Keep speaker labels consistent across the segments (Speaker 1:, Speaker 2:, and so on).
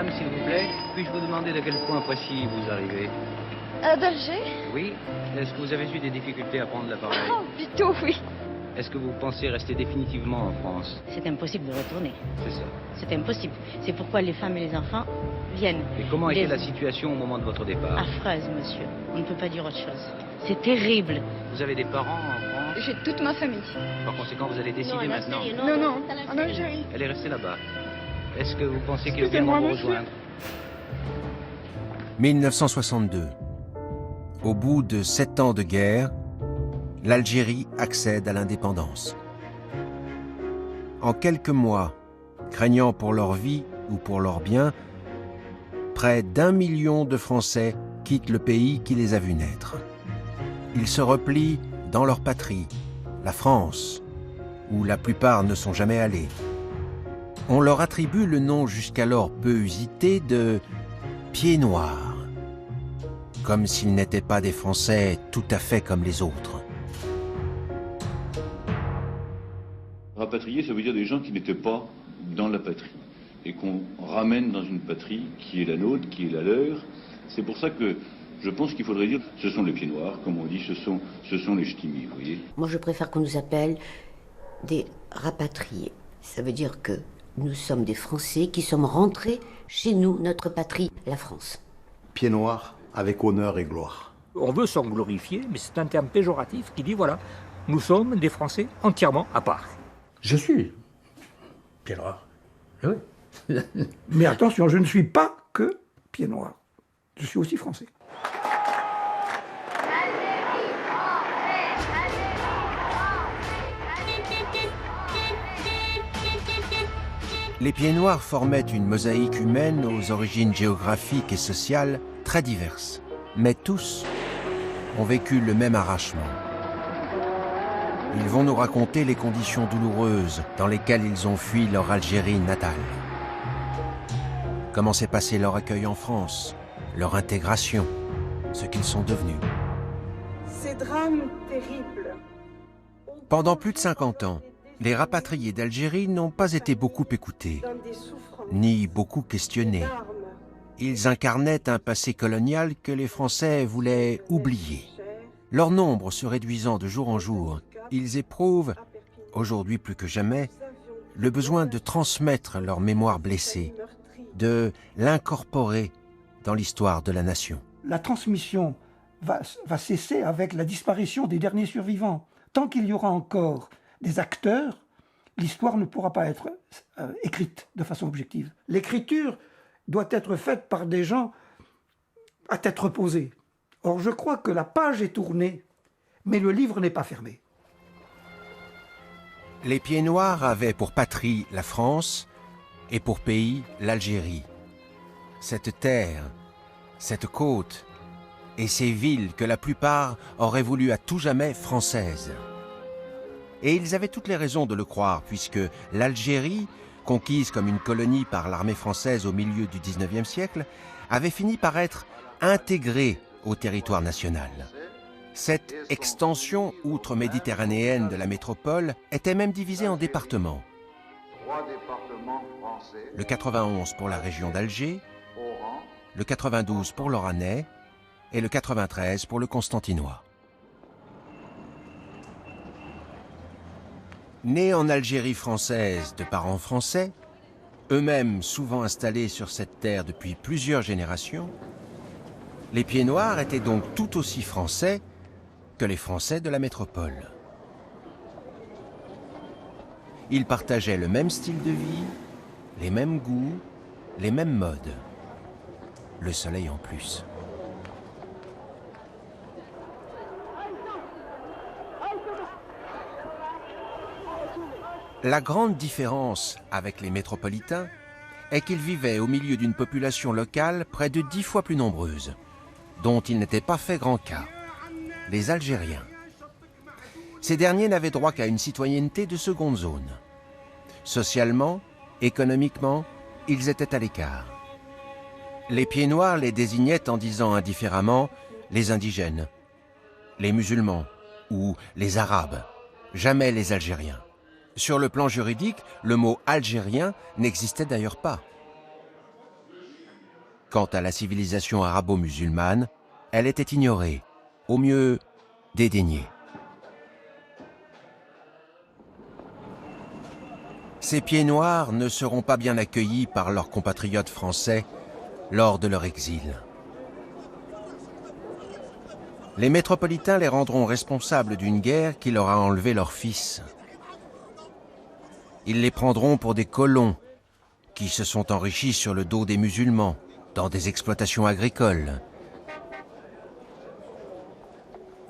Speaker 1: Madame, s'il vous plaît, puis-je vous demander de quel point précis vous arrivez?
Speaker 2: d'Alger.
Speaker 1: Oui. Est-ce que vous avez eu des difficultés à prendre l'appareil?
Speaker 2: Oh, du tout, oui.
Speaker 1: Est-ce que vous pensez rester définitivement en France?
Speaker 3: C'est impossible de retourner.
Speaker 1: C'est ça.
Speaker 3: C'est impossible. C'est pourquoi les femmes et les enfants viennent.
Speaker 1: Et comment était la situation au moment de votre départ?
Speaker 3: Affreuse, monsieur. On ne peut pas dire autre chose. C'est terrible.
Speaker 1: Vous avez des parents en France?
Speaker 2: J'ai toute ma famille.
Speaker 1: Par conséquent, vous allez décider maintenant.
Speaker 2: Non, en Algérie.
Speaker 1: Elle est restée là-bas. Est-ce que vous pensez qu'ils viendront vous rejoindre?
Speaker 4: 1962. Au bout de 7 ans de guerre, l'Algérie accède à l'indépendance. En quelques mois, craignant pour leur vie ou pour leurs biens, près d'1 million de Français quittent le pays qui les a vus naître. Ils se replient dans leur patrie, la France, où la plupart ne sont jamais allés. On leur attribue le nom jusqu'alors peu usité de « Pieds noirs », comme s'ils n'étaient pas des Français tout à fait comme les autres.
Speaker 5: Rapatrier, ça veut dire des gens qui n'étaient pas dans la patrie et qu'on ramène dans une patrie qui est la nôtre, qui est la leur. C'est pour ça que je pense qu'il faudrait dire ce sont les pieds noirs, comme on dit, ce sont les ch'timis, vous voyez.
Speaker 6: Moi, je préfère qu'on nous appelle des rapatriés. Ça veut dire que nous sommes des Français qui sommes rentrés chez nous, notre patrie, la France.
Speaker 7: Pieds noirs avec honneur et gloire.
Speaker 8: On veut s'en glorifier, mais c'est un terme péjoratif qui dit voilà, nous sommes des Français entièrement à part.
Speaker 9: Je suis pied noir. Oui. Mais attention, je ne suis pas que pied noir. Je suis aussi français.
Speaker 4: Les Pieds noirs formaient une mosaïque humaine aux origines géographiques et sociales très diverses. Mais tous ont vécu le même arrachement. Ils vont nous raconter les conditions douloureuses dans lesquelles ils ont fui leur Algérie natale. Comment s'est passé leur accueil en France, leur intégration, ce qu'ils sont devenus.
Speaker 10: Ces drames terribles.
Speaker 4: Pendant plus de 50 ans, les rapatriés d'Algérie n'ont pas été beaucoup écoutés, ni beaucoup questionnés. Ils incarnaient un passé colonial que les Français voulaient oublier. Leur nombre se réduisant de jour en jour, ils éprouvent, aujourd'hui plus que jamais, le besoin de transmettre leur mémoire blessée, de l'incorporer dans l'histoire de la nation.
Speaker 9: La transmission va cesser avec la disparition des derniers survivants. Tant qu'il y aura encore des acteurs, l'histoire ne pourra pas être écrite de façon objective. L'écriture doit être faite par des gens à tête reposée. Or, je crois que la page est tournée, mais le livre n'est pas fermé.
Speaker 4: Les Pieds noirs avaient pour patrie la France et pour pays l'Algérie. Cette terre, cette côte et ces villes que la plupart auraient voulu à tout jamais françaises. Et ils avaient toutes les raisons de le croire, puisque l'Algérie, conquise comme une colonie par l'armée française au milieu du XIXe siècle, avait fini par être intégrée au territoire national. Cette extension outre-méditerranéenne de la métropole était même divisée en départements. Le 91 pour la région d'Alger, le 92 pour l'Oranais et le 93 pour le Constantinois. Nés en Algérie française de parents français, eux-mêmes souvent installés sur cette terre depuis plusieurs générations, les Pieds noirs étaient donc tout aussi français que les Français de la métropole. Ils partageaient le même style de vie, les mêmes goûts, les mêmes modes. Le soleil en plus. La grande différence avec les métropolitains est qu'ils vivaient au milieu d'une population locale près de 10 fois plus nombreuse, dont ils n'étaient pas fait grand cas, les Algériens. Ces derniers n'avaient droit qu'à une citoyenneté de seconde zone. Socialement, économiquement, ils étaient à l'écart. Les Pieds noirs les désignaient en disant indifféremment les indigènes, les musulmans ou les arabes, jamais les Algériens. Sur le plan juridique, le mot algérien n'existait d'ailleurs pas. Quant à la civilisation arabo-musulmane, elle était ignorée, au mieux dédaignée. Ces pieds noirs ne seront pas bien accueillis par leurs compatriotes français lors de leur exil. Les métropolitains les rendront responsables d'une guerre qui leur a enlevé leur fils. Ils les prendront pour des colons qui se sont enrichis sur le dos des musulmans, dans des exploitations agricoles.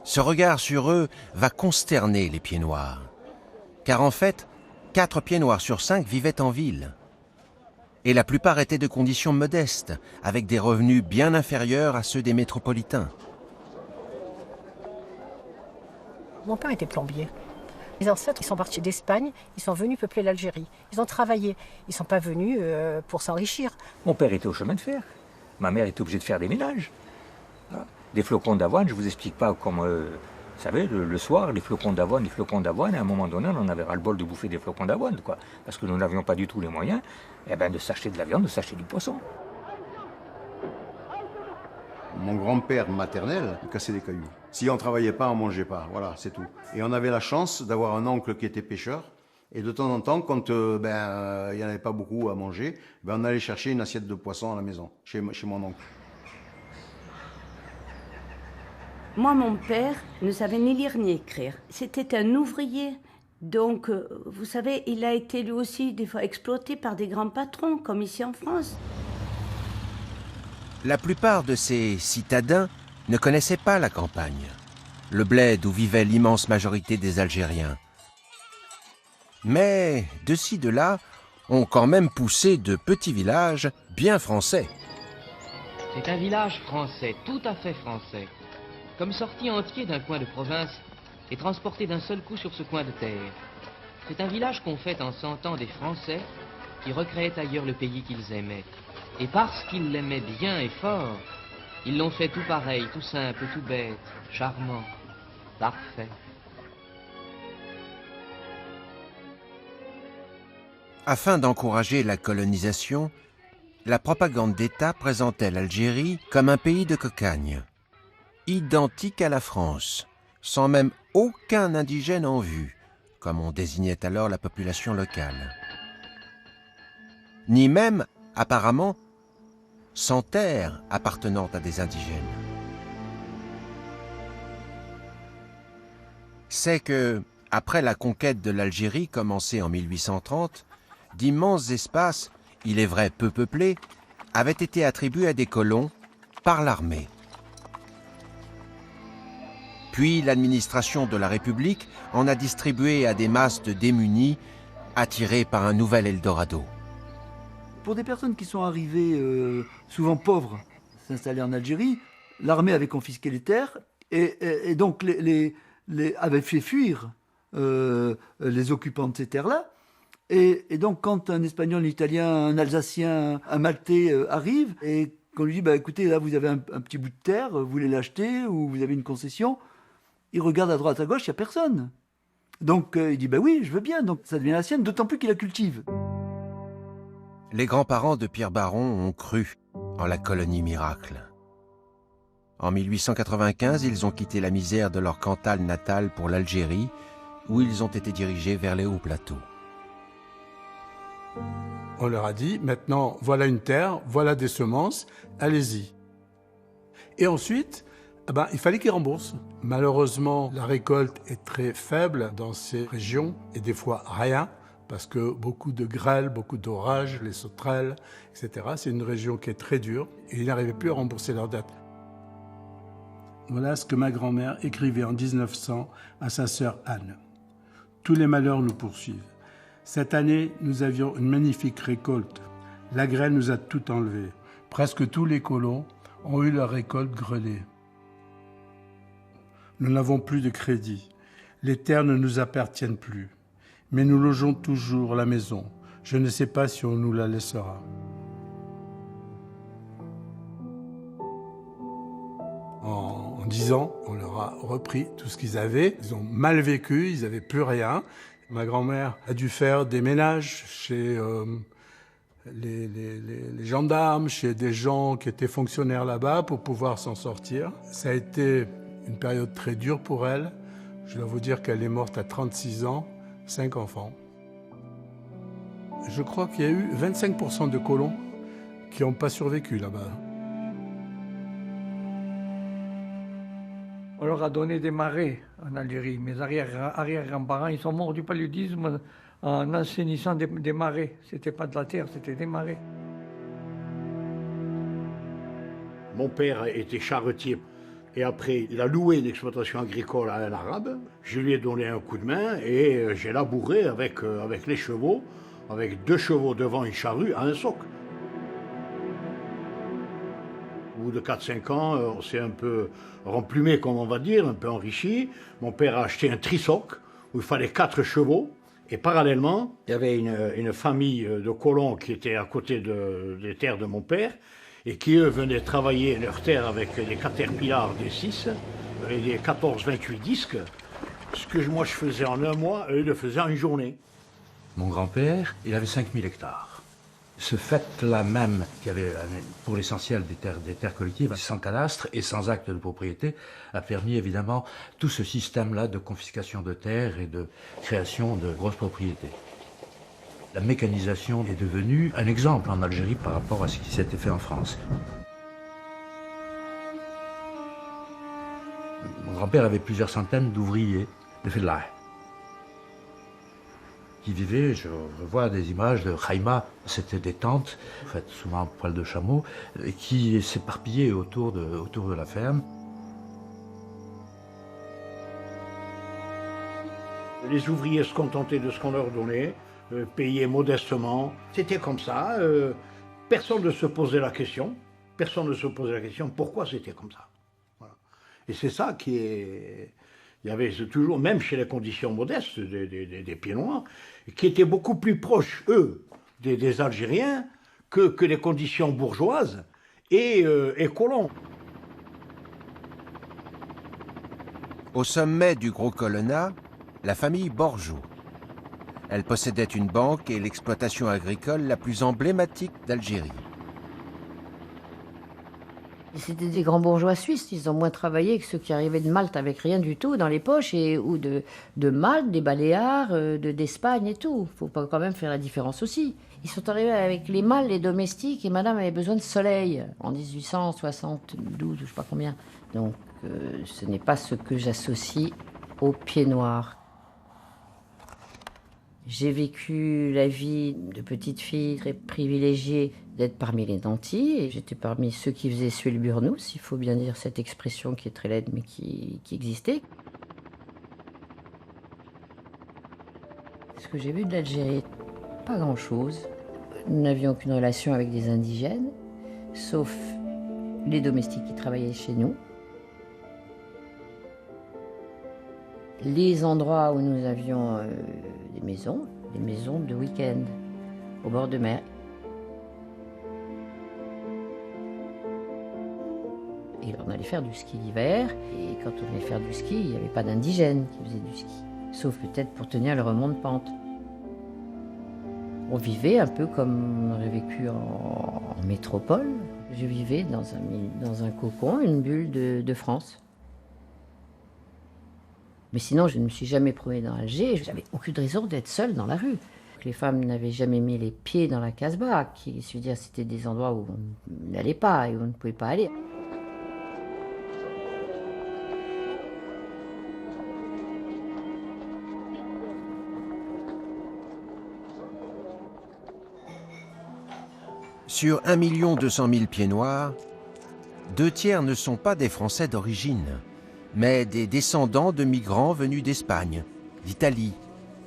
Speaker 4: Ce regard sur eux va consterner les pieds noirs, car en fait, 4 pieds noirs sur 5 vivaient en ville. Et la plupart étaient de conditions modestes, avec des revenus bien inférieurs à ceux des métropolitains.
Speaker 11: Mon père était plombier. Les ancêtres, ils sont partis d'Espagne, ils sont venus peupler l'Algérie. Ils ont travaillé, ils ne sont pas venus pour s'enrichir.
Speaker 8: Mon père était au chemin de fer. Ma mère était obligée de faire des ménages. Des flocons d'avoine, je ne vous explique pas comment... vous savez, le soir, les flocons d'avoine, à un moment donné, on en avait ras-le-bol de bouffer des flocons d'avoine, quoi. Parce que nous n'avions pas du tout les moyens de s'acheter de la viande, de s'acheter du poisson.
Speaker 7: Mon grand-père maternel cassait des cailloux. Si on ne travaillait pas, on ne mangeait pas. Voilà, c'est tout. Et on avait la chance d'avoir un oncle qui était pêcheur. Et de temps en temps, quand il n'y en avait pas beaucoup à manger, on allait chercher une assiette de poisson à la maison, chez mon oncle.
Speaker 3: Moi, mon père ne savait ni lire ni écrire. C'était un ouvrier. Donc, vous savez, il a été lui aussi des fois exploité par des grands patrons, comme ici en France.
Speaker 4: La plupart de ces citadins ne connaissaient pas la campagne, le bled où vivait l'immense majorité des Algériens. Mais, de ci, de là, ont quand même poussé de petits villages bien français.
Speaker 1: C'est un village français, tout à fait français. Comme sorti entier d'un coin de province et transporté d'un seul coup sur ce coin de terre. C'est un village qu'ont fait en 100 ans des Français qui recréaient ailleurs le pays qu'ils aimaient. Et parce qu'ils l'aimaient bien et fort, ils l'ont fait tout pareil, tout simple, tout bête, charmant, parfait.
Speaker 4: Afin d'encourager la colonisation, la propagande d'État présentait l'Algérie comme un pays de cocagne, identique à la France, sans même aucun indigène en vue, comme on désignait alors la population locale. Ni même, apparemment, sans terre appartenant à des indigènes. C'est que, après la conquête de l'Algérie commencée en 1830, d'immenses espaces, il est vrai peu peuplés, avaient été attribués à des colons par l'armée. Puis l'administration de la République en a distribué à des masses de démunis attirés par un nouvel Eldorado.
Speaker 12: Pour des personnes qui sont arrivées souvent pauvres, s'installer en Algérie, l'armée avait confisqué les terres et donc avait fait fuir les occupants de ces terres-là. Et donc quand un Espagnol, un Italien, un Alsacien, un Maltais arrive et qu'on lui dit écoutez, là vous avez un petit bout de terre, vous voulez l'acheter ou vous avez une concession, il regarde à droite, à gauche, il n'y a personne. Donc il dit oui, je veux bien, donc ça devient la sienne, d'autant plus qu'il la cultive.
Speaker 4: Les grands-parents de Pierre Baron ont cru en la colonie miracle. En 1895, ils ont quitté la misère de leur Cantal natal pour l'Algérie, où ils ont été dirigés vers les hauts plateaux.
Speaker 13: On leur a dit, maintenant, voilà une terre, voilà des semences, allez-y. Et ensuite, il fallait qu'ils remboursent. Malheureusement, la récolte est très faible dans ces régions, et des fois rien, parce que beaucoup de grêle, beaucoup d'orages, les sauterelles, etc. C'est une région qui est très dure, et ils n'arrivaient plus à rembourser leurs dettes.
Speaker 14: Voilà ce que ma grand-mère écrivait en 1900 à sa sœur Anne. Tous les malheurs nous poursuivent. Cette année, nous avions une magnifique récolte. La grêle nous a tout enlevé. Presque tous les colons ont eu leur récolte grelée. Nous n'avons plus de crédit. Les terres ne nous appartiennent plus. Mais nous logeons toujours la maison. Je ne sais pas si on nous la laissera.
Speaker 13: En 10 ans, on leur a repris tout ce qu'ils avaient. Ils ont mal vécu, ils n'avaient plus rien. Ma grand-mère a dû faire des ménages chez
Speaker 14: les gendarmes, chez des gens qui étaient fonctionnaires là-bas pour pouvoir s'en sortir. Ça a été une période très dure pour elle. Je dois vous dire qu'elle est morte à 36 ans, 5 enfants. Je crois qu'il y a eu 25% de colons qui n'ont pas survécu là-bas.
Speaker 15: On leur a donné des marais en Algérie. Mes arrière-grands-parents, ils sont morts du paludisme en assainissant des marais. C'était pas de la terre, c'était des marais.
Speaker 16: Mon père était charretier et après il a loué une exploitation agricole à un arabe. Je lui ai donné un coup de main et j'ai labouré avec les chevaux, avec 2 chevaux devant une charrue à un soc. Au bout de 4-5 ans, on s'est un peu remplumé, comme on va dire, un peu enrichi. Mon père a acheté un trisoc où il fallait 4 chevaux. Et parallèlement, il y avait une famille de colons qui était à côté des terres de mon père et qui, eux, venaient travailler leurs terres avec des Caterpillar des 6 et des 14-28 disques. Ce que moi je faisais en un mois, eux le faisaient en une journée.
Speaker 17: Mon grand-père, il avait 5000 hectares. Ce fait-là même, qui avait pour l'essentiel des terres collectives, sans cadastre et sans acte de propriété, a permis évidemment tout ce système-là de confiscation de terres et de création de grosses propriétés. La mécanisation est devenue un exemple en Algérie par rapport à ce qui s'était fait en France. Mon grand-père avait plusieurs centaines d'ouvriers de Fellah qui vivaient, je revois des images de Khaïma, c'était des tentes, faites souvent en poil de chameau, qui s'éparpillaient autour de la ferme.
Speaker 16: Les ouvriers se contentaient de ce qu'on leur donnait, payaient modestement. C'était comme ça. Personne ne se posait la question. Personne ne se posait la question pourquoi c'était comme ça. Voilà. Et c'est ça qui est... Il y avait toujours, même chez les conditions modestes des pieds noirs, qui étaient beaucoup plus proches, eux, des Algériens que les conditions bourgeoises et colons.
Speaker 4: Au sommet du Gros Colonna, la famille Borjou. Elle possédait une banque et l'exploitation agricole la plus emblématique d'Algérie.
Speaker 6: C'était des grands bourgeois suisses, ils ont moins travaillé que ceux qui arrivaient de Malte avec rien du tout dans les poches, ou de Malte, des Baléares, d'Espagne et tout. Il faut pas quand même faire la différence aussi. Ils sont arrivés avec les mâles, les domestiques, et madame avait besoin de soleil en 1872, ou je sais pas combien. Donc ce n'est pas ce que j'associe aux pieds noirs. J'ai vécu la vie de petite fille très privilégiée d'être parmi les nantis. Et j'étais parmi ceux qui faisaient suer le burnous, il faut bien dire cette expression qui est très laide mais qui existait. Ce que j'ai vu de l'Algérie, pas grand-chose. Nous n'avions aucune relation avec des indigènes, sauf les domestiques qui travaillaient chez nous. Les endroits où nous avions des maisons de week-end, au bord de mer. Et on allait faire du ski l'hiver, et quand on allait faire du ski, il n'y avait pas d'indigènes qui faisaient du ski, sauf peut-être pour tenir le remont de pente. On vivait un peu comme on aurait vécu en métropole. Je vivais dans un cocon, une bulle de France. Mais sinon, je ne me suis jamais promenée dans Alger. Je n'avais aucune raison d'être seule dans la rue. Les femmes n'avaient jamais mis les pieds dans la Casbah, qui, je veux dire, c'était des endroits où on n'allait pas et où on ne pouvait pas aller.
Speaker 4: Sur 1 200 000 pieds noirs, 2 tiers ne sont pas des Français d'origine, mais des descendants de migrants venus d'Espagne, d'Italie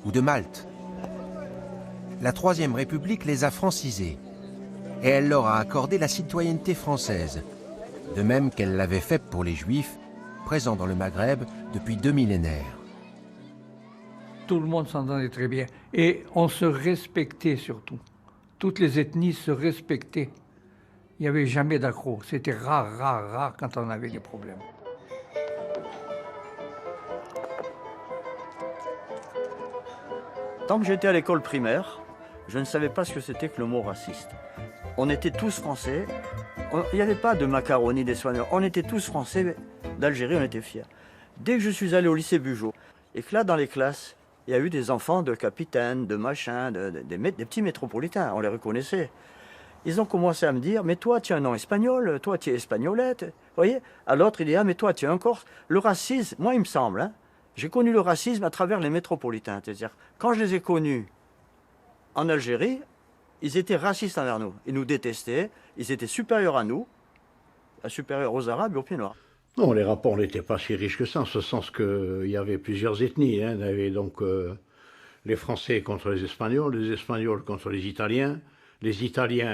Speaker 4: ou de Malte. La Troisième République les a francisés et elle leur a accordé la citoyenneté française, de même qu'elle l'avait fait pour les Juifs présents dans le Maghreb depuis 2 millénaires.
Speaker 15: Tout le monde s'entendait très bien et on se respectait surtout. Toutes les ethnies se respectaient. Il n'y avait jamais d'accro. C'était rare quand on avait des problèmes.
Speaker 18: Tant que j'étais à l'école primaire, Je ne savais pas ce que c'était que le mot raciste. On était tous français. Il n'y avait pas de macaroni, d'espagnol. On était tous français. D'Algérie, on était fiers. Dès que je suis allé au lycée Bugeaud, et que là, dans les classes, il y a eu des enfants de capitaines, de machins, des petits métropolitains, on les reconnaissait. Ils ont commencé à me dire, mais toi, tu as un nom espagnol, toi, tu es espagnolette. Vous voyez? À l'autre, il dit, ah, mais toi, tu es un Corse. Le racisme, moi, il me semble, hein, j'ai connu le racisme à travers les métropolitains. C'est-à-dire, quand je les ai connus en Algérie, ils étaient racistes envers nous. Ils nous détestaient, ils étaient supérieurs à nous, supérieurs aux Arabes et aux Pieds Noirs.
Speaker 16: Non, les rapports n'étaient pas si riches que ça, en ce sens qu'il y avait plusieurs ethnies. Hein. Il y avait donc les Français contre les Espagnols contre les Italiens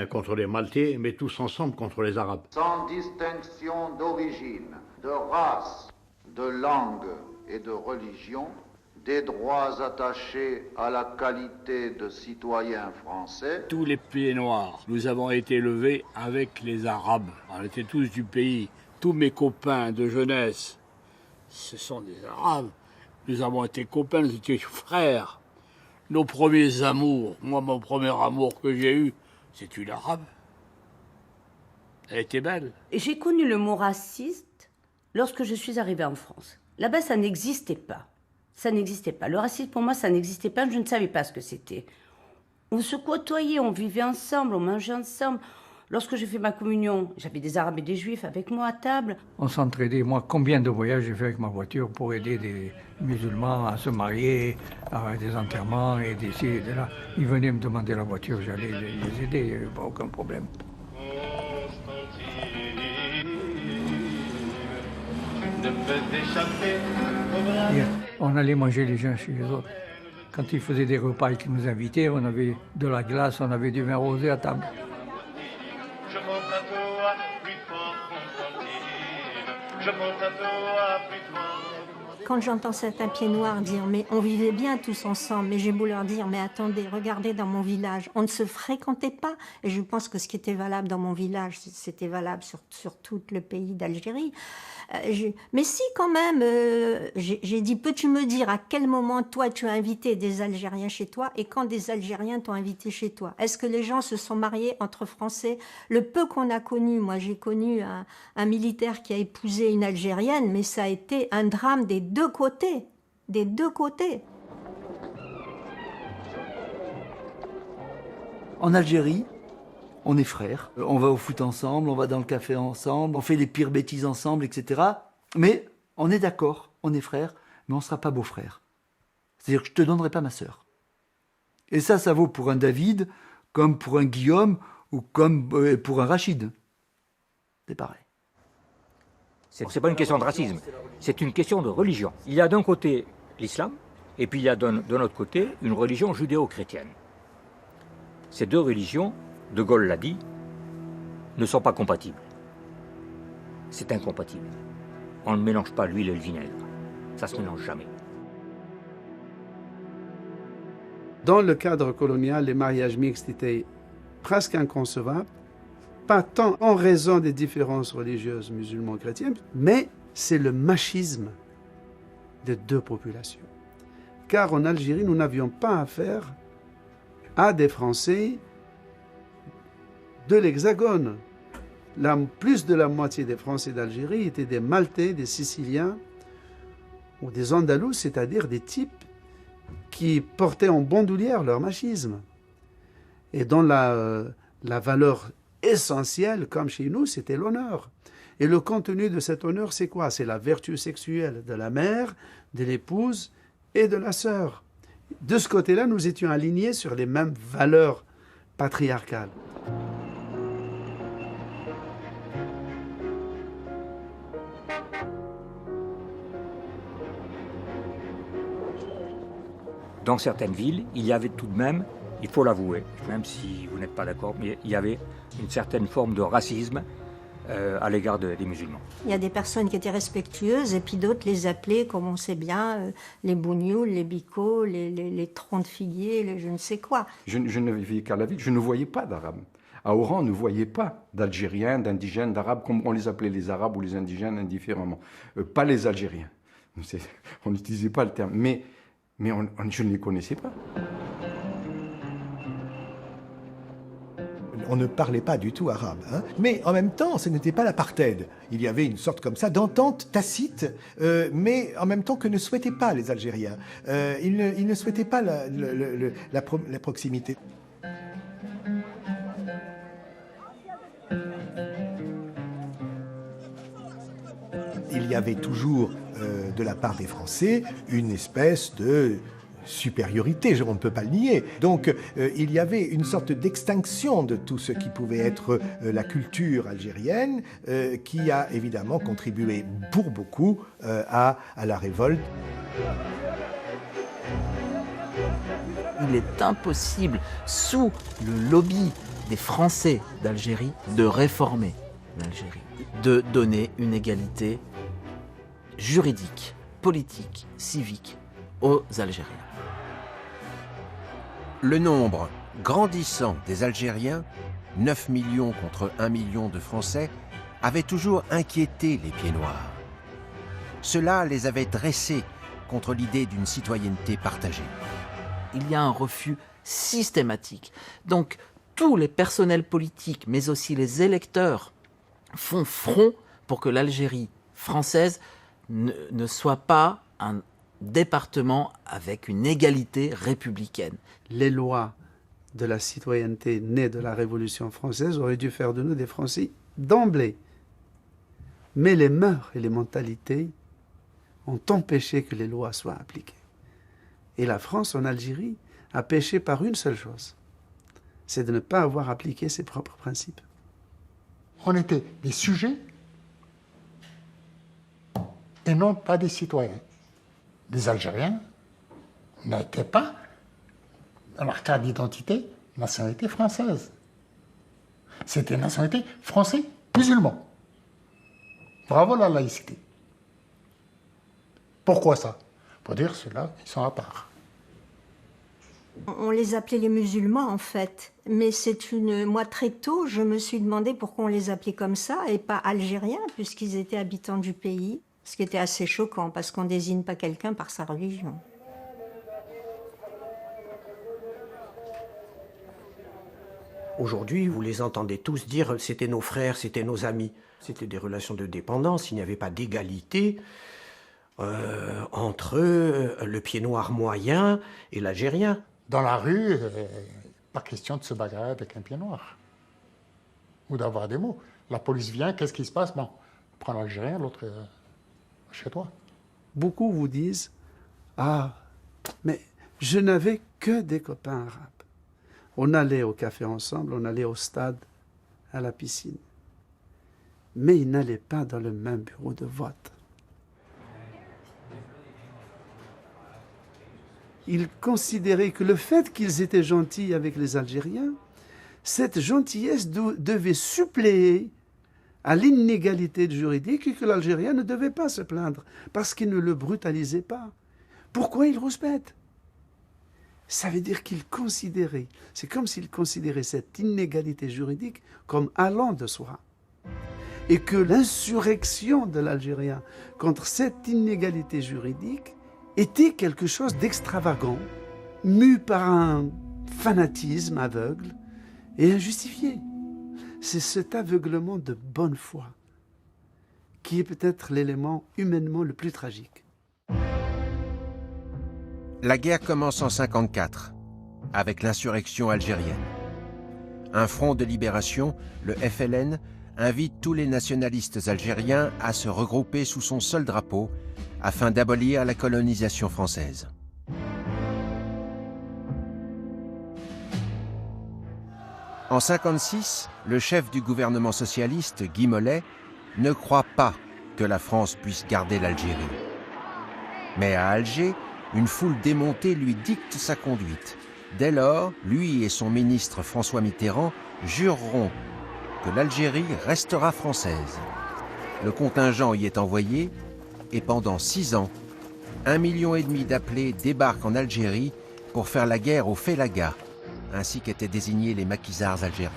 Speaker 16: contre les Maltais, mais tous ensemble contre les Arabes.
Speaker 19: Sans distinction d'origine, de race, de langue et de religion, des droits attachés à la qualité de citoyens français.
Speaker 20: Tous les Pieds Noirs, nous avons été élevés avec les Arabes. On était tous du pays. Tous mes copains de jeunesse, ce sont des Arabes. Nous avons été copains, nous étions frères. Nos premiers amours, moi, mon premier amour que j'ai eu, c'est une Arabe. Elle était belle.
Speaker 3: J'ai connu le mot raciste lorsque je suis arrivée en France. Là-bas, ça n'existait pas. Ça n'existait pas. Le racisme, pour moi, ça n'existait pas. Je ne savais pas ce que c'était. On se côtoyait, on vivait ensemble, on mangeait ensemble. Lorsque j'ai fait ma communion, j'avais des Arabes et des Juifs avec moi à table.
Speaker 15: On s'entraidait. Moi, combien de voyages j'ai fait avec ma voiture pour aider des musulmans à se marier, à des enterrements et d'ici et de là. Ils venaient me demander la voiture, j'allais les aider, il n'y avait pas aucun problème. Et on allait manger les uns chez les autres. Quand ils faisaient des repas et qu'ils nous invitaient, on avait de la glace, on avait du vin rosé à table.
Speaker 21: Je monte à toi plus fort, Constantine. Je monte à toi plus fort.
Speaker 11: Quand j'entends certains Pieds Noirs dire « mais on vivait bien tous ensemble », mais j'ai beau leur dire « mais attendez, regardez dans mon village, on ne se fréquentait pas ». Et je pense que ce qui était valable dans mon village, c'était valable sur tout le pays d'Algérie. Mais si quand même, j'ai dit « peux-tu me dire à quel moment toi tu as invité des Algériens chez toi et quand des Algériens t'ont invité chez toi? Est-ce que les gens se sont mariés entre Français? Le peu qu'on a connu, moi j'ai connu un militaire qui a épousé une Algérienne, mais ça a été un drame des deux côtés, des deux côtés.
Speaker 12: En Algérie, on est frères, on va au foot ensemble, on va dans le café ensemble, on fait les pires bêtises ensemble, etc. Mais on est d'accord, on est frères, mais on ne sera pas beaux-frères. C'est-à-dire que je ne te donnerai pas ma sœur. Et ça vaut pour un David, comme pour un Guillaume, ou comme pour un Rachid. C'est pareil.
Speaker 8: C'est pas une question de racisme, c'est une question de religion. Il y a d'un côté l'islam, et puis il y a de l'autre côté une religion judéo-chrétienne. Ces deux religions, De Gaulle l'a dit, ne sont pas compatibles. C'est incompatible. On ne mélange pas l'huile et le vinaigre. Ça se mélange jamais.
Speaker 14: Dans le cadre colonial, les mariages mixtes étaient presque inconcevables, pas tant en raison des différences religieuses musulmans-chrétiennes, mais c'est le machisme des deux populations. Car en Algérie, nous n'avions pas affaire à des Français de l'Hexagone. Plus de la moitié des Français d'Algérie étaient des Maltais, des Siciliens ou des Andalous, c'est-à-dire des types qui portaient en bandoulière leur machisme. Et dont la valeur essentielle, comme chez nous, c'était l'honneur. Et le contenu de cet honneur, c'est quoi? C'est la vertu sexuelle de la mère, de l'épouse et de la sœur. De ce côté-là, nous étions alignés sur les mêmes valeurs patriarcales.
Speaker 8: Dans certaines villes, il y avait tout de même, il faut l'avouer, même si vous n'êtes pas d'accord, mais il y avait une certaine forme de racisme à l'égard des musulmans.
Speaker 11: Il y a des personnes qui étaient respectueuses et puis d'autres les appelaient, comme on sait bien, les bougnoules, les bicots, les troncs de figuier, les je ne sais quoi.
Speaker 22: Je ne vivais qu'à la ville, je ne voyais pas d'Arabes. À Oran, on ne voyait pas d'Algériens, d'Indigènes, d'Arabes, comme on les appelait les Arabes ou les Indigènes indifféremment. Pas les Algériens. On n'utilisait pas le terme. Mais je ne les connaissais pas.
Speaker 2: on ne parlait pas du tout arabe. Hein. Mais en même temps, ce n'était pas l'apartheid. Il y avait une sorte comme ça d'entente tacite, mais en même temps que ne souhaitaient pas les Algériens. Ils ne souhaitaient pas la proximité. Il y avait toujours, de la part des Français, une espèce de supériorité, on ne peut pas le nier. Donc il y avait une sorte d'extinction de tout ce qui pouvait être la culture algérienne, qui a évidemment contribué pour beaucoup à la révolte.
Speaker 5: Il est impossible, sous le lobby des Français d'Algérie, de réformer l'Algérie, de donner une égalité juridique, politique, civique aux Algériens.
Speaker 4: Le nombre grandissant des Algériens, 9 millions contre 1 million de Français, avait toujours inquiété les Pieds-Noirs. Cela les avait dressés contre l'idée d'une citoyenneté partagée.
Speaker 5: Il y a un refus systématique. Donc, tous les personnels politiques, mais aussi les électeurs, font front pour que l'Algérie française ne soit pas un département avec une égalité républicaine.
Speaker 23: Les lois de la citoyenneté nées de la Révolution française auraient dû faire de nous des Français d'emblée. Mais les mœurs et les mentalités ont empêché que les lois soient appliquées. Et la France, en Algérie, a péché par une seule chose, c'est de ne pas avoir appliqué ses propres principes.
Speaker 24: On était des sujets et non pas des citoyens. Les Algériens n'étaient pas, dans leur carte d'identité, nationalité française. C'était nationalité français musulman. Bravo la laïcité. Pourquoi ça? Pour dire ceux-là, ils sont à part.
Speaker 11: On les appelait les musulmans en fait, mais moi très tôt, je me suis demandé pourquoi on les appelait comme ça et pas algériens, puisqu'ils étaient habitants du pays. Ce qui était assez choquant, parce qu'on ne désigne pas quelqu'un par sa religion.
Speaker 25: Aujourd'hui, vous les entendez tous dire « c'était nos frères, c'était nos amis ». C'était des relations de dépendance, il n'y avait pas d'égalité entre le Pied-Noir moyen et l'Algérien.
Speaker 24: Dans la rue, pas question de se bagarrer avec un Pied-Noir. Ou d'avoir des mots. La police vient, qu'est-ce qui se passe? Bon, on prend l'Algérien, l'autre... chez toi.
Speaker 23: Beaucoup vous disent « Ah, mais je n'avais que des copains arabes. On allait au café ensemble, on allait au stade, à la piscine. Mais ils n'allaient pas dans le même bureau de vote. » Ils considéraient que le fait qu'ils étaient gentils avec les Algériens, cette gentillesse devait suppléer à l'inégalité juridique et que l'Algérien ne devait pas se plaindre parce qu'il ne le brutalisait pas. Pourquoi il rouspète? Ça veut dire qu'il considérait, c'est comme s'il considérait cette inégalité juridique comme allant de soi. Et que l'insurrection de l'Algérien contre cette inégalité juridique était quelque chose d'extravagant, mu par un fanatisme aveugle et injustifié. C'est cet aveuglement de bonne foi qui est peut-être l'élément humainement le plus tragique.
Speaker 4: La guerre commence en 1954, avec l'insurrection algérienne. Un front de libération, le FLN, invite tous les nationalistes algériens à se regrouper sous son seul drapeau afin d'abolir la colonisation française. En 1956, le chef du gouvernement socialiste, Guy Mollet, ne croit pas que la France puisse garder l'Algérie. Mais à Alger, une foule démontée lui dicte sa conduite. Dès lors, lui et son ministre François Mitterrand jureront que l'Algérie restera française. Le contingent y est envoyé et pendant 6 ans, 1,5 million d'appelés débarquent en Algérie pour faire la guerre aux Félagas, ainsi qu'étaient désignés les maquisards algériens.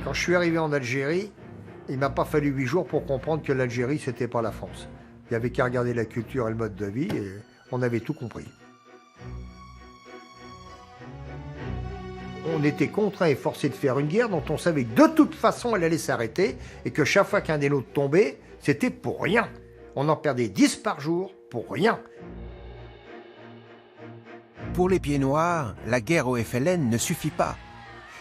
Speaker 26: Quand je suis arrivé en Algérie, il m'a pas fallu 8 jours pour comprendre que l'Algérie, c'était pas la France. Il n'y avait qu'à regarder la culture et le mode de vie et on avait tout compris. On était contraint et forcé de faire une guerre dont on savait que de toute façon elle allait s'arrêter et que chaque fois qu'un des nôtres tombait, c'était pour rien. On en perdait 10 par jour pour rien.
Speaker 4: Pour les Pieds Noirs, la guerre au FLN ne suffit pas.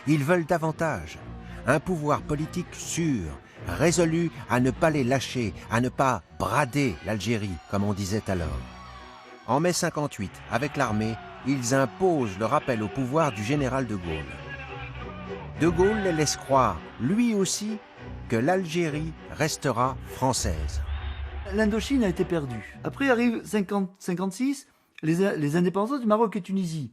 Speaker 4: Ils veulent davantage. Un pouvoir politique sûr, résolu à ne pas les lâcher, à ne pas brader l'Algérie, comme on disait alors. En mai 58, avec l'armée, ils imposent le rappel au pouvoir du général de Gaulle. De Gaulle les laisse croire, lui aussi, que l'Algérie restera française.
Speaker 12: L'Indochine a été perdue. Après arrive 56, les indépendances du Maroc et Tunisie.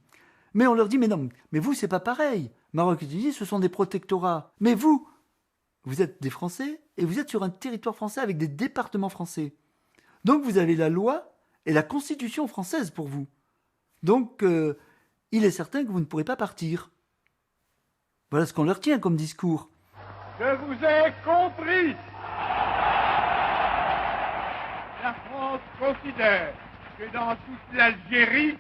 Speaker 12: Mais on leur dit, mais non, mais vous, c'est pas pareil. Maroc et Tunisie, ce sont des protectorats. Mais vous êtes des Français et vous êtes sur un territoire français avec des départements français. Donc vous avez la loi et la constitution française pour vous. Donc il est certain que vous ne pourrez pas partir. Voilà ce qu'on leur tient comme discours.
Speaker 21: Je vous ai compris. La France considère que dans toute l'Algérie,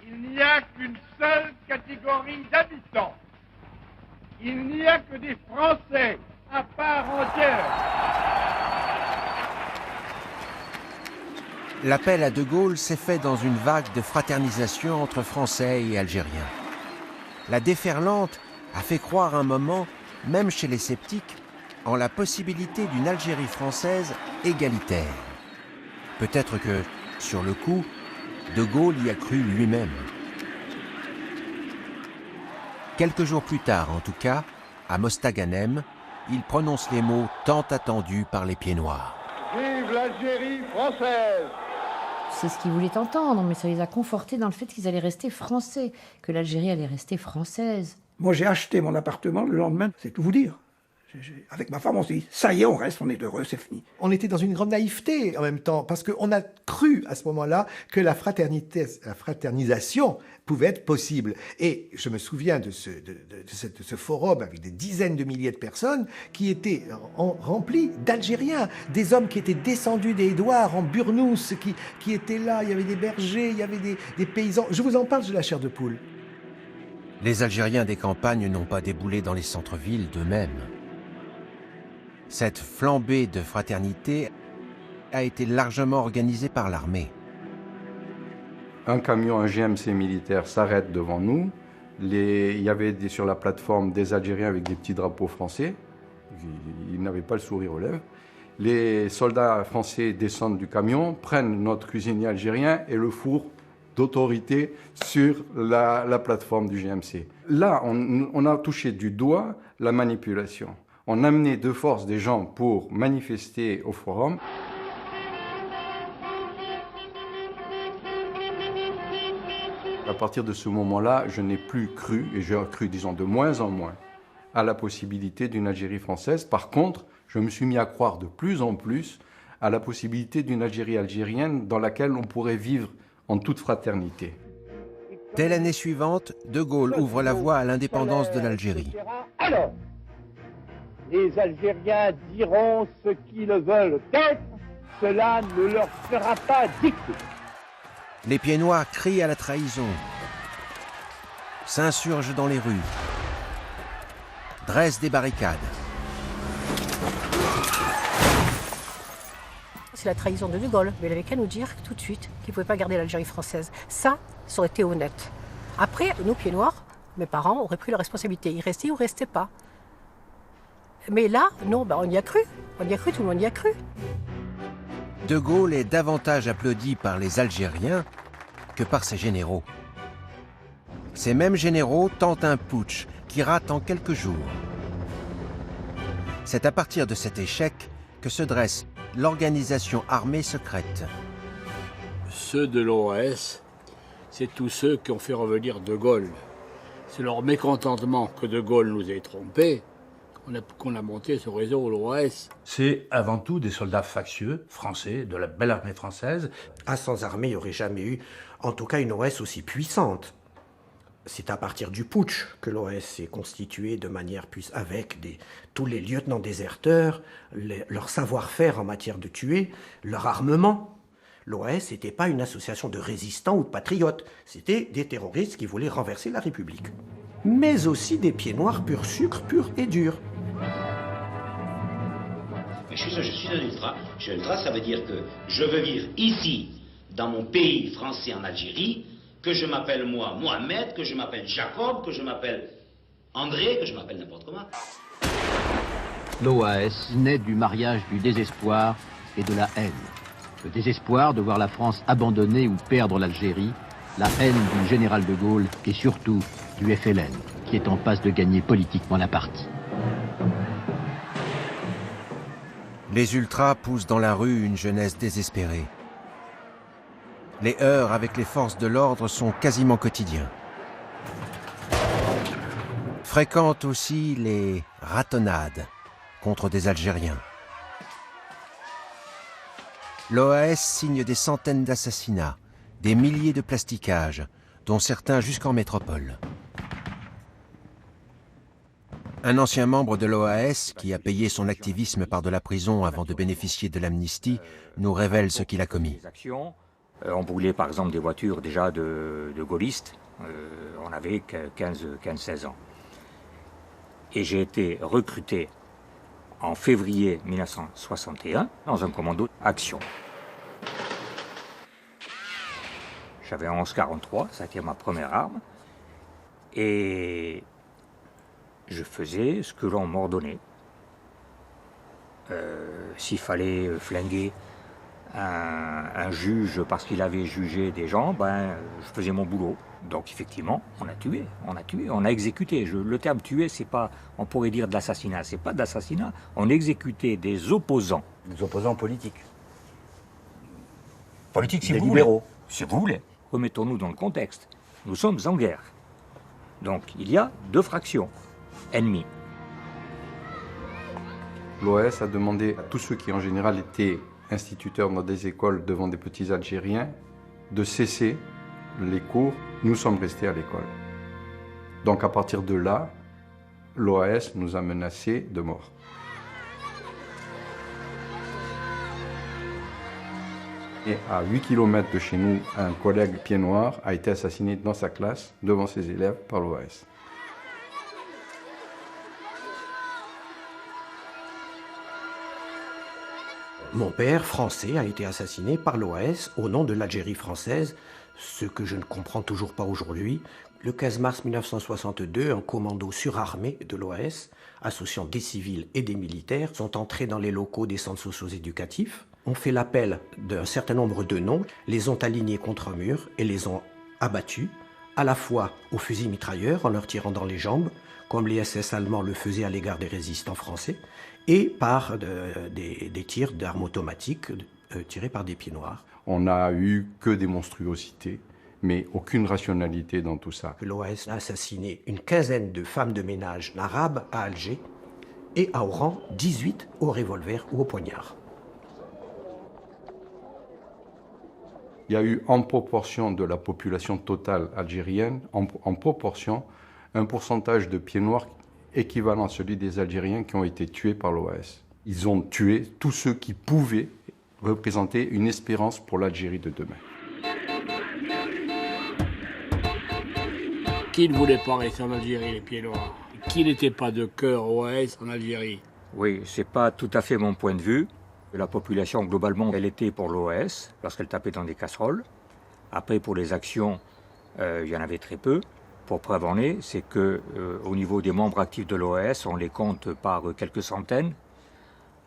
Speaker 21: il n'y a qu'une seule catégorie d'habitants. Il n'y a que des Français à part entière.
Speaker 4: L'appel à De Gaulle s'est fait dans une vague de fraternisation entre Français et Algériens. La déferlante a fait croire un moment, même chez les sceptiques, en la possibilité d'une Algérie française égalitaire. Peut-être que, sur le coup, De Gaulle y a cru lui-même. Quelques jours plus tard, en tout cas, à Mostaganem, il prononce les mots tant attendus par les Pieds Noirs.
Speaker 21: Vive l'Algérie française!
Speaker 6: C'est ce qu'ils voulaient entendre, mais ça les a confortés dans le fait qu'ils allaient rester français, que l'Algérie allait rester française.
Speaker 1: Moi, j'ai acheté mon appartement le lendemain, c'est tout vous dire. Avec ma femme, on s'est dit, ça y est, on reste, on est heureux, c'est fini.
Speaker 2: On était dans une grande naïveté en même temps, parce qu'on a cru à ce moment-là que la fraternisation pouvait être possible. Et je me souviens de ce forum avec des dizaines de milliers de personnes qui étaient remplis d'Algériens, des hommes qui étaient descendus des Édouards en Burnous, qui étaient là, il y avait des bergers, il y avait des paysans. Je vous en parle de la chair de poule.
Speaker 4: Les Algériens des campagnes n'ont pas déboulé dans les centres-villes d'eux-mêmes. Cette flambée de fraternité a été largement organisée par l'armée.
Speaker 22: Un camion, un GMC militaire s'arrête devant nous. Il y avait sur la plateforme des Algériens avec des petits drapeaux français. Ils n'avaient pas le sourire aux lèvres. Les soldats français descendent du camion, prennent notre cuisinier algérien et le fourrent d'autorité sur la plateforme du GMC. Là, on a touché du doigt la manipulation. On amenait de force des gens pour manifester au forum. À partir de ce moment-là, je n'ai plus cru, et j'ai cru, disons, de moins en moins, à la possibilité d'une Algérie française. Par contre, je me suis mis à croire de plus en plus à la possibilité d'une Algérie algérienne dans laquelle on pourrait vivre en toute fraternité.
Speaker 4: Dès l'année suivante, De Gaulle ouvre la voie à l'indépendance de l'Algérie.
Speaker 21: Alors, les Algériens diront ce qu'ils veulent être, cela ne leur sera pas dicté.
Speaker 4: Les Pieds Noirs crient à la trahison, s'insurgent dans les rues, dressent des barricades.
Speaker 7: C'est la trahison de Gaulle, mais il avait qu'à nous dire tout de suite qu'il ne pouvait pas garder l'Algérie française. Ça aurait été honnête. Après, nous, Pieds Noirs, mes parents auraient pris la responsabilité. Ils restaient ou ne restaient pas. Mais là, non, on y a cru. On y a cru, tout le monde y a cru.
Speaker 4: De Gaulle est davantage applaudi par les Algériens que par ses généraux. Ces mêmes généraux tentent un putsch qui rate en quelques jours. C'est à partir de cet échec que se dresse l'organisation armée secrète.
Speaker 20: Ceux de l'OAS, c'est tous ceux qui ont fait revenir De Gaulle. C'est leur mécontentement que De Gaulle nous ait trompés qu'on a monté ce réseau, l'OAS.
Speaker 9: C'est avant tout des soldats factieux, français, de la belle armée française.
Speaker 25: Sans armée, il n'y aurait jamais eu, en tout cas, une OAS aussi puissante. C'est à partir du putsch que l'OAS s'est constituée de manière plus avec tous les lieutenants déserteurs, leur savoir-faire en matière de tuer, leur armement. L'OAS n'était pas une association de résistants ou de patriotes, c'était des terroristes qui voulaient renverser la République. mais aussi des pieds noirs pur sucre, pur et dur.
Speaker 10: Je suis un ultra. Je suis un ultra, ça veut dire que je veux vivre ici, dans mon pays français en Algérie, que je m'appelle moi Mohamed, que je m'appelle Jacob, que je m'appelle André, que je m'appelle n'importe comment.
Speaker 13: L'OAS naît du mariage du désespoir et de la haine. Le désespoir de voir la France abandonner ou perdre l'Algérie, la haine du général de Gaulle et surtout du FLN, qui est en passe de gagner politiquement la partie.
Speaker 4: Les ultras poussent dans la rue une jeunesse désespérée. Les heurts avec les forces de l'ordre sont quasiment quotidiens. Fréquentent aussi les ratonnades contre des Algériens. L'OAS signe des centaines d'assassinats, des milliers de plastiquages, dont certains jusqu'en métropole. Un ancien membre de l'OAS, qui a payé son activisme par de la prison avant de bénéficier de l'amnistie, nous révèle ce qu'il a commis.
Speaker 8: On brûlait par exemple des voitures déjà de gaullistes, on avait 15-16 ans. Et j'ai été recruté en février 1961 dans un commando Action. J'avais un 11-43, ça a été ma première arme. Et je faisais ce que l'on m'ordonnait. S'il fallait flinguer un juge parce qu'il avait jugé des gens, je faisais mon boulot. Donc effectivement, on a exécuté. Le terme tuer, c'est pas, on pourrait dire de l'assassinat, c'est pas de l'assassinat. On exécutait des opposants.
Speaker 16: Des opposants politiques.
Speaker 8: Politiques, si
Speaker 16: des
Speaker 8: vous
Speaker 16: libéraux.
Speaker 8: voulez. Si vous voulez. Remettons-nous dans le contexte. Nous sommes en guerre. Donc il y a deux fractions ennemies.
Speaker 22: L'OAS a demandé à tous ceux qui en général étaient instituteurs dans des écoles devant des petits Algériens de cesser les cours. Nous sommes restés à l'école. Donc à partir de là, l'OAS nous a menacés de mort. Et à 8 km de chez nous, un collègue pied noir a été assassiné dans sa classe, devant ses élèves, par l'OAS.
Speaker 25: Mon père, français, a été assassiné par l'OAS au nom de l'Algérie française, ce que je ne comprends toujours pas aujourd'hui. Le 15 mars 1962, un commando surarmé de l'OAS, associant des civils et des militaires, sont entrés dans les locaux des centres sociaux éducatifs, ont fait l'appel d'un certain nombre de noms, les ont alignés contre un mur et les ont abattus, à la fois au fusil mitrailleur en leur tirant dans les jambes, comme les SS allemands le faisaient à l'égard des résistants français, et par des tirs d'armes automatiques tirés par des pieds noirs.
Speaker 22: On n'a eu que des monstruosités, mais aucune rationalité dans tout ça.
Speaker 25: L'OAS a assassiné une quinzaine de femmes de ménage arabes à Alger et à Oran, 18 au revolver ou au poignard.
Speaker 22: Il y a eu en proportion de la population totale algérienne, en proportion, un pourcentage de pieds noirs équivalent à celui des Algériens qui ont été tués par l'OAS. Ils ont tué tous ceux qui pouvaient représenter une espérance pour l'Algérie de demain.
Speaker 20: Qui ne voulait pas rester en Algérie, les pieds noirs? Qui n'était pas de cœur OAS en Algérie?
Speaker 8: Oui, c'est pas tout à fait mon point de vue. La population, globalement, elle était pour l'OAS, lorsqu'elle tapait dans des casseroles. Après, pour les actions, il y en avait très peu. Pour preuve en est, c'est qu'au niveau des membres actifs de l'OAS, on les compte par quelques centaines,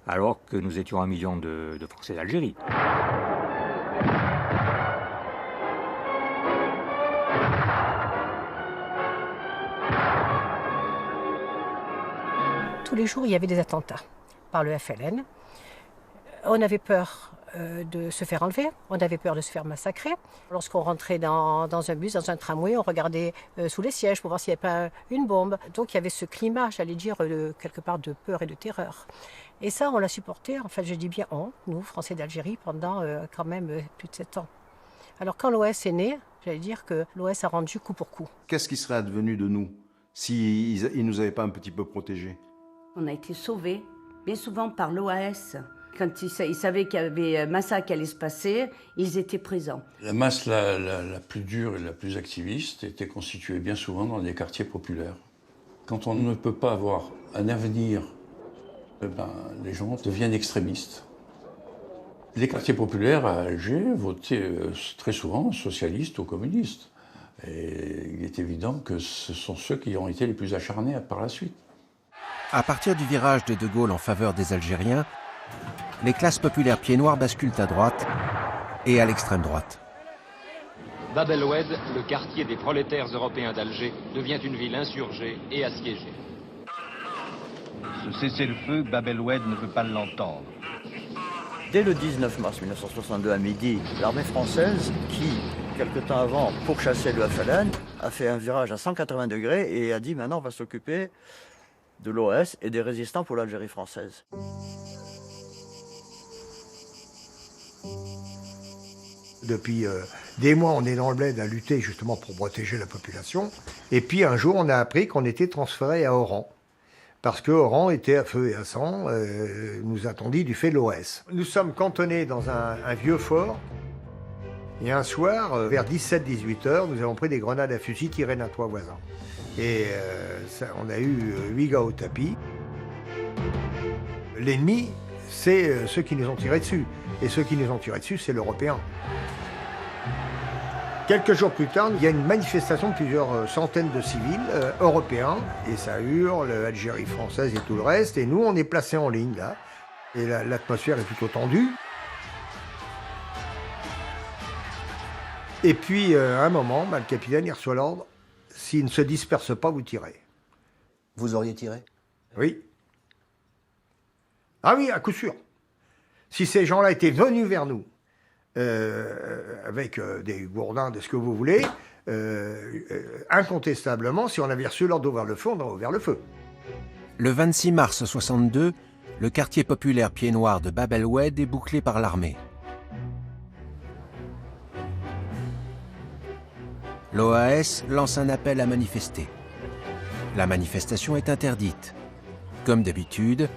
Speaker 8: alors que nous étions 1 million de Français d'Algérie.
Speaker 7: Tous les jours, il y avait des attentats par le FLN. On avait peur de se faire enlever, on avait peur de se faire massacrer. Lorsqu'on rentrait dans un bus, dans un tramway, on regardait sous les sièges pour voir s'il n'y avait pas une bombe. Donc il y avait ce climat, j'allais dire, quelque part de peur et de terreur. Et ça, on l'a supporté, en fait, je dis bien on, nous, Français d'Algérie, pendant quand même plus de 7 ans. Alors quand l'OAS est né, j'allais dire que l'OAS a rendu coup pour coup.
Speaker 17: Qu'est-ce qui serait advenu de nous s'ils ne nous avaient pas un petit peu protégés?
Speaker 3: On a été sauvés, bien souvent par l'OAS. Quand ils savaient qu'il y avait un massacre qui allait se passer, ils étaient présents.
Speaker 5: La masse la plus dure et la plus activiste était constituée bien souvent dans des quartiers populaires. Quand on ne peut pas avoir un avenir, les gens deviennent extrémistes. Les quartiers populaires à Alger votaient très souvent socialistes ou communistes. Et il est évident que ce sont ceux qui ont été les plus acharnés par la suite.
Speaker 4: À partir du virage de De Gaulle en faveur des Algériens, les classes populaires pieds noirs basculent à droite et à l'extrême droite.
Speaker 14: Bab el-Oued, le quartier des prolétaires européens d'Alger, devient une ville insurgée et assiégée.
Speaker 15: Ce cessez-le-feu, Bab el-Oued ne veut pas l'entendre.
Speaker 16: Dès le 19 mars 1962 à midi, l'armée française, qui, quelque temps avant, pourchassait le FLN, a fait un virage à 180 degrés et a dit maintenant on va s'occuper de l'OS et des résistants pour l'Algérie française.
Speaker 26: Depuis des mois, on est dans le bled à lutter justement pour protéger la population. Et puis un jour, on a appris qu'on était transféré à Oran. Parce que Oran était à feu et à sang, nous a-t-on dit, du fait de l'OS. Nous sommes cantonnés dans un vieux fort. Et un soir, vers 17-18 heures, nous avons pris des grenades à fusil tirées d'un toit voisin. Et on a eu 8 gars au tapis. L'ennemi, c'est ceux qui nous ont tiré dessus. Et ceux qui nous ont tiré dessus, c'est l'Européen. Quelques jours plus tard, il y a une manifestation de plusieurs centaines de civils européens. Et ça hurle, Algérie française et tout le reste. Et nous, on est placés en ligne, là. Et l'atmosphère est plutôt tendue. Et puis, à un moment, le capitaine, il reçoit l'ordre. S'il ne se disperse pas, vous tirez.
Speaker 18: Vous auriez tiré?
Speaker 26: Oui. Ah oui, à coup sûr. Si ces gens-là étaient venus vers nous, avec des gourdins, de ce que vous voulez, incontestablement, si on avait reçu l'ordre d'ouvrir le feu, on aurait ouvert le feu.
Speaker 4: Le 26 mars 62, le quartier populaire pieds noirs de Bab el-Oued est bouclé par l'armée. L'OAS lance un appel à manifester. La manifestation est interdite. Comme d'habitude,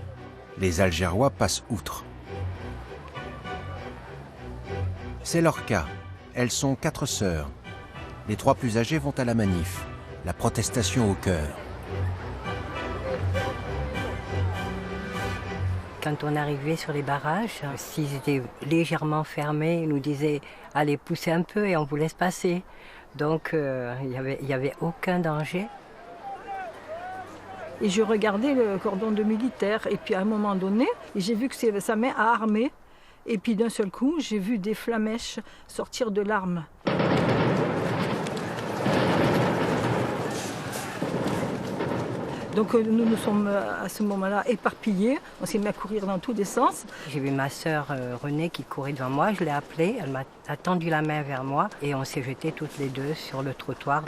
Speaker 4: les Algérois passent outre. C'est leur cas. Elles sont 4 sœurs. Les 3 plus âgées vont à la manif. La protestation au cœur.
Speaker 19: Quand on arrivait sur les barrages, s'ils étaient légèrement fermés, ils nous disaient « Allez, poussez un peu et on vous laisse passer ». Donc, il y avait aucun danger.
Speaker 27: Et je regardais le cordon de militaire. Et puis, à un moment donné, j'ai vu que sa main a armé. Et puis, d'un seul coup, j'ai vu des flamèches sortir de l'arme. Donc, nous nous sommes à ce moment-là éparpillés. On s'est mis à courir dans tous les sens.
Speaker 19: J'ai vu ma sœur Renée qui courait devant moi. Je l'ai appelée. Elle m'a tendu la main vers moi. Et on s'est jetés toutes les deux sur le trottoir.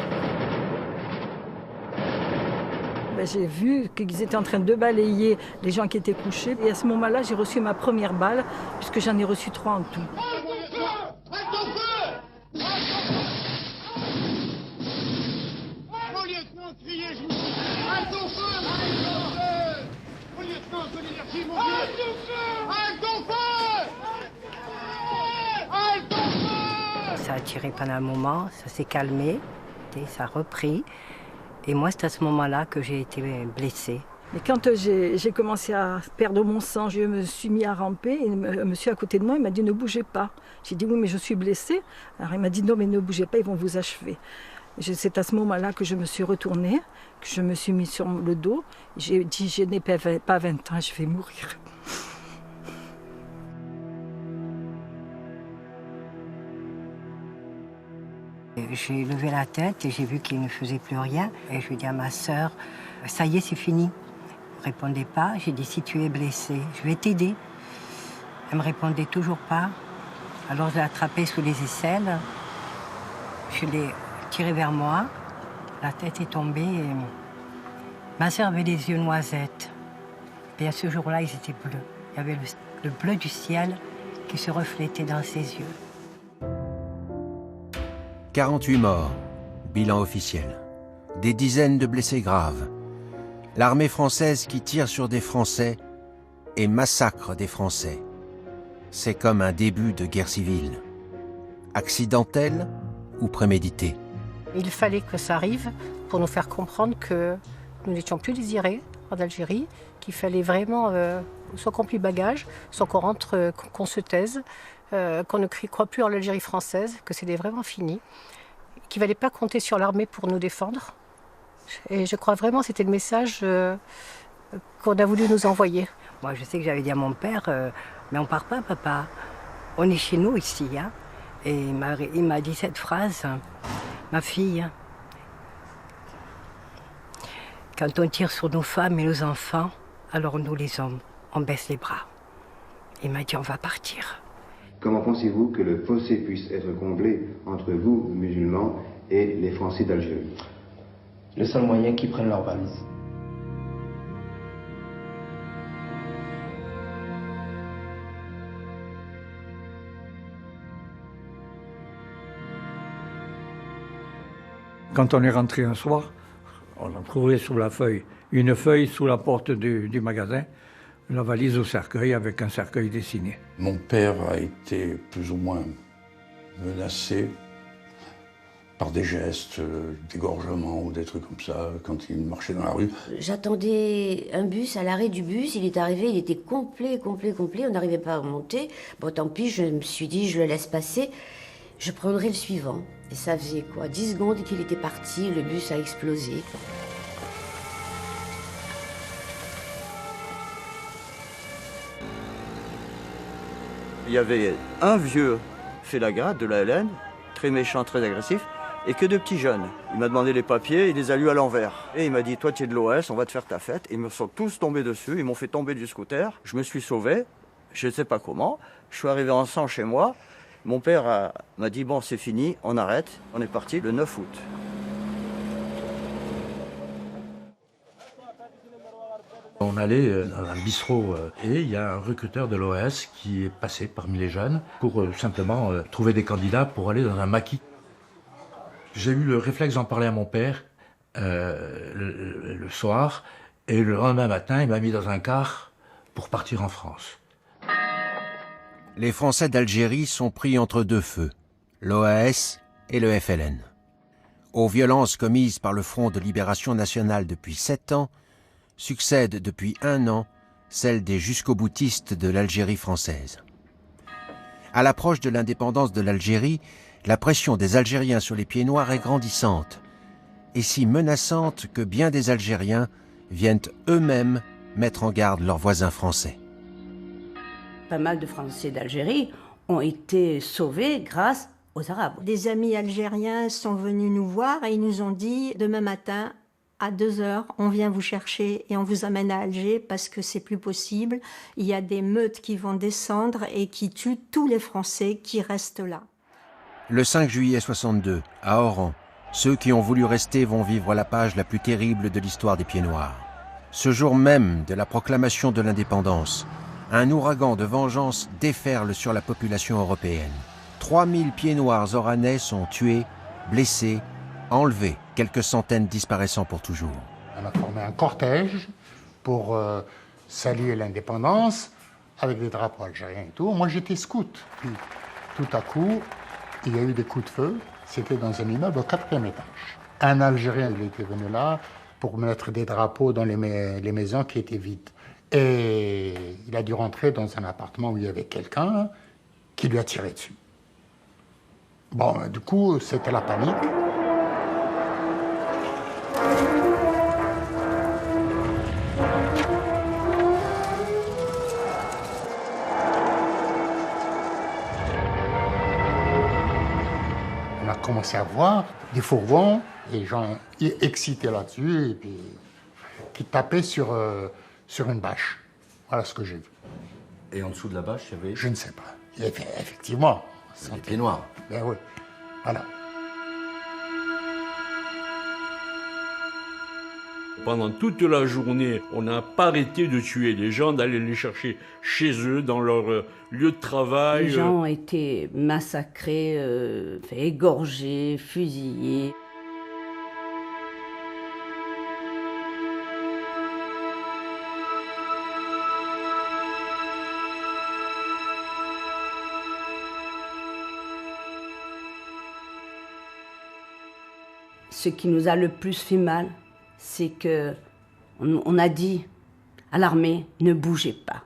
Speaker 27: J'ai vu qu'ils étaient en train de balayer les gens qui étaient couchés. Et à ce moment-là, j'ai reçu ma première balle, puisque j'en ai reçu 3 en tout.
Speaker 19: Ça a tiré pendant un moment, ça s'est calmé, ça a repris. Et moi, c'est à ce moment-là que j'ai été blessée.
Speaker 27: Mais quand j'ai commencé à perdre mon sang, je me suis mis à ramper et un monsieur à côté de moi, il m'a dit « Ne bougez pas ». J'ai dit « Oui, mais je suis blessée ». Alors il m'a dit « Non, mais ne bougez pas, ils vont vous achever ». C'est à ce moment-là que je me suis retournée, que je me suis mis sur le dos. J'ai dit « Je n'ai pas 20 ans, je vais mourir ».
Speaker 19: J'ai levé la tête et j'ai vu qu'il ne faisait plus rien. Et je lui ai dit à ma sœur, ça y est, c'est fini. Elle ne répondait pas. J'ai dit, si tu es blessée, je vais t'aider. Elle ne me répondait toujours pas. Alors je l'ai attrapée sous les aisselles. Je l'ai tirée vers moi. La tête est tombée. Et ma sœur avait les yeux noisettes. Et à ce jour-là, ils étaient bleus. Il y avait le bleu du ciel qui se reflétait dans ses yeux.
Speaker 4: 48 morts, bilan officiel. Des dizaines de blessés graves. L'armée française qui tire sur des Français et massacre des Français. c'est comme un début de guerre civile. Accidentel ou prémédité?
Speaker 7: Il fallait que ça arrive pour nous faire comprendre que nous n'étions plus désirés en Algérie, qu'il fallait vraiment soit qu'on plie bagage, soit qu'on rentre, qu'on se taise, qu'on ne croit plus en l'Algérie française, que c'était vraiment fini, qu'il ne fallait pas compter sur l'armée pour nous défendre. Et je crois vraiment que c'était le message qu'on a voulu nous envoyer.
Speaker 19: Moi, je sais que j'avais dit à mon père, mais on part pas, papa. On est chez nous ici. Hein. Et il m'a dit cette phrase, ma fille, quand on tire sur nos femmes et nos enfants, alors nous les hommes, on baisse les bras. Il m'a dit, on va partir.
Speaker 1: Comment pensez-vous que le fossé puisse être comblé entre vous, musulmans, et les Français d'Algérie?
Speaker 2: Le seul moyen qu'ils prennent leurs valises.
Speaker 6: Quand on est rentré un soir, on a trouvé sous la feuille, une feuille sous la porte du magasin, la valise au cercueil avec un cercueil dessiné.
Speaker 5: Mon père a été plus ou moins menacé par des gestes d'égorgement ou des trucs comme ça quand il marchait dans la rue.
Speaker 3: J'attendais un bus, à l'arrêt du bus, il est arrivé, il était complet, on n'arrivait pas à remonter. Bon, tant pis, je me suis dit, je le laisse passer, je prendrai le suivant. Et ça faisait quoi, 10 secondes qu'il était parti, le bus a explosé.
Speaker 16: Il y avait un vieux félaga de la LN, très méchant, très agressif, et que deux petits jeunes. Il m'a demandé les papiers, il les a lus à l'envers. Et il m'a dit, toi tu es de l'OS, on va te faire ta fête. Ils me sont tous tombés dessus, ils m'ont fait tomber du scooter. Je me suis sauvé, je ne sais pas comment. Je suis arrivé en sang chez moi. Mon père m'a dit, bon c'est fini, on arrête. On est parti le 9 août.
Speaker 9: On allait dans un bistrot et il y a un recruteur de l'OS qui est passé parmi les jeunes pour simplement trouver des candidats pour aller dans un maquis. J'ai eu le réflexe d'en parler à mon père le soir et le lendemain matin, il m'a mis dans un car pour partir en France.
Speaker 4: Les Français d'Algérie sont pris entre deux feux, l'OAS et le FLN. Aux violences commises par le Front de Libération Nationale depuis 7 ans, succède depuis 1 an celle des jusqu'au-boutistes de l'Algérie française. À l'approche de l'indépendance de l'Algérie, la pression des Algériens sur les pieds noirs est grandissante, et si menaçante que bien des Algériens viennent eux-mêmes mettre en garde leurs voisins français.
Speaker 3: Pas mal de Français d'Algérie ont été sauvés grâce aux Arabes.
Speaker 11: Des amis algériens sont venus nous voir et ils nous ont dit demain matin à 2h, on vient vous chercher et on vous amène à Alger parce que c'est plus possible. Il y a des meutes qui vont descendre et qui tuent tous les Français qui restent là.
Speaker 4: Le 5 juillet 62, à Oran, ceux qui ont voulu rester vont vivre la page la plus terrible de l'histoire des Pieds Noirs. Ce jour même de la proclamation de l'indépendance, un ouragan de vengeance déferle sur la population européenne. 3000 Pieds Noirs oranais sont tués, blessés, enlevés, quelques centaines disparaissant pour toujours.
Speaker 12: On a formé un cortège pour saluer l'indépendance avec des drapeaux algériens et tout. Moi, j'étais scout. Puis, tout à coup, il y a eu des coups de feu. C'était dans un immeuble au 4e étage. Un Algérien, il était venu là pour mettre des drapeaux dans les maisons qui étaient vides. Et il a dû rentrer dans un appartement où il y avait quelqu'un qui lui a tiré dessus. Bon, du coup, c'était la panique. On a commencé à voir des fourgons, des gens excités là-dessus, et puis qui tapaient sur une bâche. Voilà ce que j'ai vu.
Speaker 18: Et en dessous de la bâche, il y avait...
Speaker 12: Je ne sais pas. Il y avait, effectivement.
Speaker 18: Des pieds noirs.
Speaker 12: Ben oui, voilà.
Speaker 20: Pendant toute la journée, on n'a pas arrêté de tuer les gens, d'aller les chercher chez eux, dans leur lieu de travail.
Speaker 3: Les gens ont été massacrés, égorgés, fusillés. Ce qui nous a le plus fait mal, c'est que on a dit à l'armée, ne bougez pas.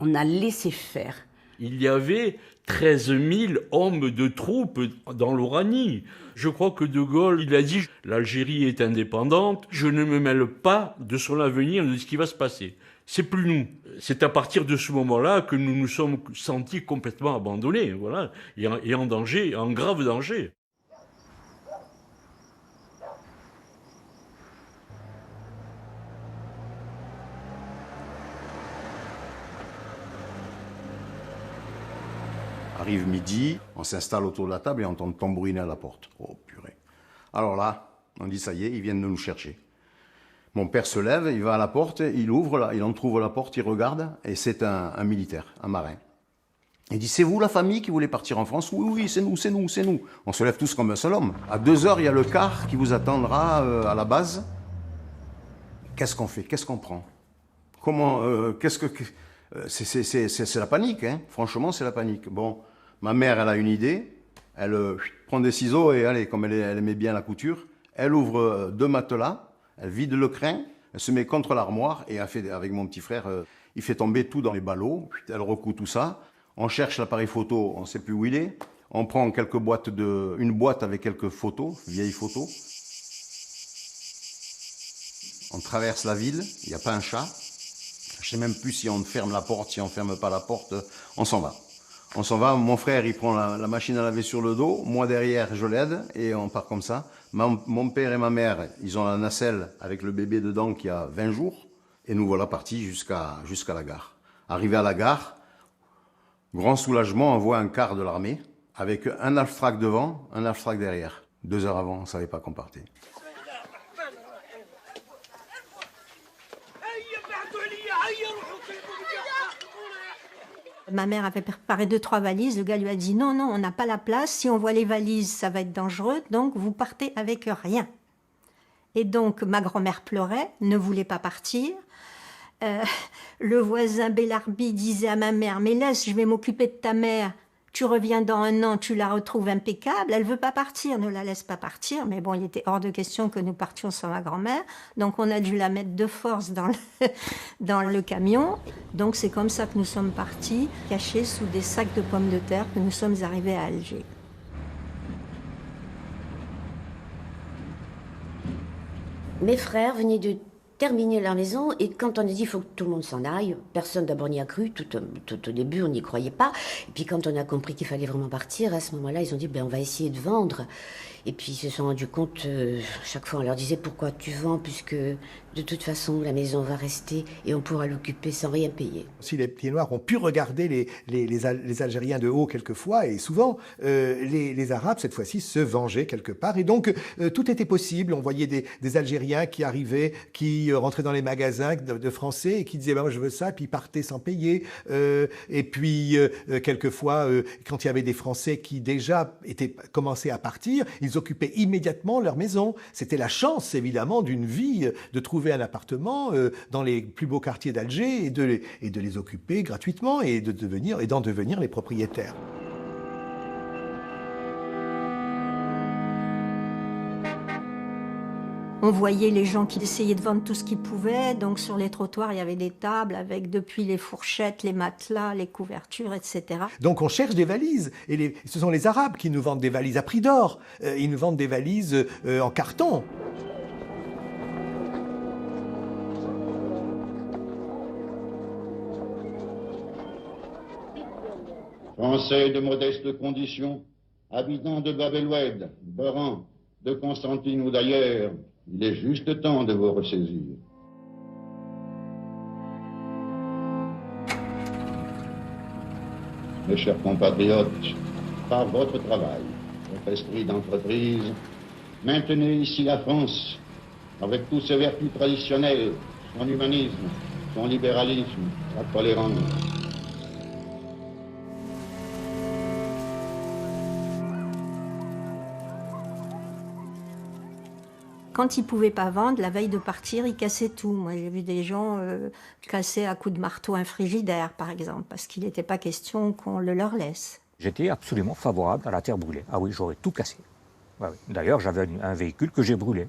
Speaker 3: On a laissé faire.
Speaker 10: Il y avait 13 000 hommes de troupes dans l'Oranie. Je crois que De Gaulle, il a dit « L'Algérie est indépendante, je ne me mêle pas de son avenir, de ce qui va se passer. » C'est plus nous. C'est à partir de ce moment-là que nous nous sommes sentis complètement abandonnés, voilà, et en danger, en grave danger.
Speaker 17: Arrive midi, on s'installe autour de la table et on entend tambouriner à la porte. Oh purée. Alors là, on dit ça y est, ils viennent de nous chercher. Mon père se lève, il va à la porte, il entrouvre la porte, il regarde, et c'est un militaire, un marin. Il dit, c'est vous la famille qui voulez partir en France? Oui, oui, c'est nous, c'est nous, c'est nous. On se lève tous comme un seul homme. À 2 heures, il y a le car qui vous attendra à la base. Qu'est-ce qu'on fait? Qu'est-ce qu'on prend? Comment, c'est la panique, hein. Franchement, c'est la panique. Bon, ma mère, elle a une idée. Elle prend des ciseaux et allez, comme elle aimait bien la couture, elle ouvre 2 matelas, elle vide le crin, elle se met contre l'armoire et elle fait, avec mon petit frère, il fait tomber tout dans les ballots. Elle recoue tout ça. On cherche l'appareil photo, on ne sait plus où il est. On prend une boîte avec quelques photos, vieilles photos. On traverse la ville, il n'y a pas un chat. Je ne sais même plus si on ferme la porte, si on ne ferme pas la porte. On s'en va. On s'en va, mon frère il prend la machine à laver sur le dos, moi derrière je l'aide et on part comme ça. Mon père et ma mère, ils ont la nacelle avec le bébé dedans qui a 20 jours et nous voilà partis jusqu'à la gare. Arrivé à la gare, grand soulagement, on voit un car de l'armée avec un half-track devant, un half-track derrière. 2 heures avant, on ne savait pas qu'on partait.
Speaker 11: Ma mère avait préparé 2-3 valises. Le gars lui a dit non, non, on n'a pas la place. Si on voit les valises, ça va être dangereux. Donc, vous partez avec rien. Et donc, ma grand-mère pleurait, ne voulait pas partir. Le voisin Bellarbi disait à ma mère, mais laisse, je vais m'occuper de ta mère. Tu reviens dans 1 an, tu la retrouves impeccable. Elle veut pas partir, ne la laisse pas partir. Mais bon, il était hors de question que nous partions sans ma grand-mère. Donc, on a dû la mettre de force dans le camion. Donc, c'est comme ça que nous sommes partis, cachés sous des sacs de pommes de terre, que nous sommes arrivés à Alger.
Speaker 13: Mes frères venaient de terminer leur maison et quand on a dit il faut que tout le monde s'en aille, personne d'abord n'y a cru, tout au début on n'y croyait pas. Et puis quand on a compris qu'il fallait vraiment partir, à ce moment-là ils ont dit ben, on va essayer de vendre. Et puis ils se sont rendus compte, chaque fois on leur disait pourquoi tu vends puisque de toute façon la maison va rester et on pourra l'occuper sans rien payer.
Speaker 21: Si les pieds noirs ont pu regarder les Algériens de haut quelquefois et souvent, les Arabes cette fois-ci se vengeaient quelque part et donc tout était possible. On voyait des Algériens qui arrivaient, qui rentraient dans les magasins de Français et qui disaient ben, moi je veux ça, puis ils partaient sans payer. Et puis quelquefois quand il y avait des Français qui déjà commençaient à partir, ils occupaient immédiatement leur maison. C'était la chance, évidemment, d'une vie de trouver un appartement dans les plus beaux quartiers d'Alger et de les occuper gratuitement et d'en devenir les propriétaires.
Speaker 11: On voyait les gens qui essayaient de vendre tout ce qu'ils pouvaient. Donc sur les trottoirs, il y avait des tables avec depuis les fourchettes, les matelas, les couvertures, etc.
Speaker 21: Donc on cherche des valises. Et ce sont les Arabes qui nous vendent des valises à prix d'or. Ils nous vendent des valises en carton.
Speaker 22: Français de modeste condition, habitants de Bab el-Oued, d'Oran, de Constantine ou d'ailleurs, il est juste temps de vous ressaisir. Mes chers compatriotes, par votre travail, votre esprit d'entreprise, maintenez ici la France avec toutes ses vertus traditionnelles, son humanisme, son libéralisme, sa tolérance.
Speaker 11: Quand ils ne pouvaient pas vendre, la veille de partir, ils cassaient tout. Moi, j'ai vu des gens casser à coups de marteau un frigidaire, par exemple, parce qu'il n'était pas question qu'on le leur laisse.
Speaker 8: J'étais absolument favorable à la terre brûlée. Ah oui, j'aurais tout cassé. Ouais, ouais. D'ailleurs, j'avais un véhicule que j'ai brûlé.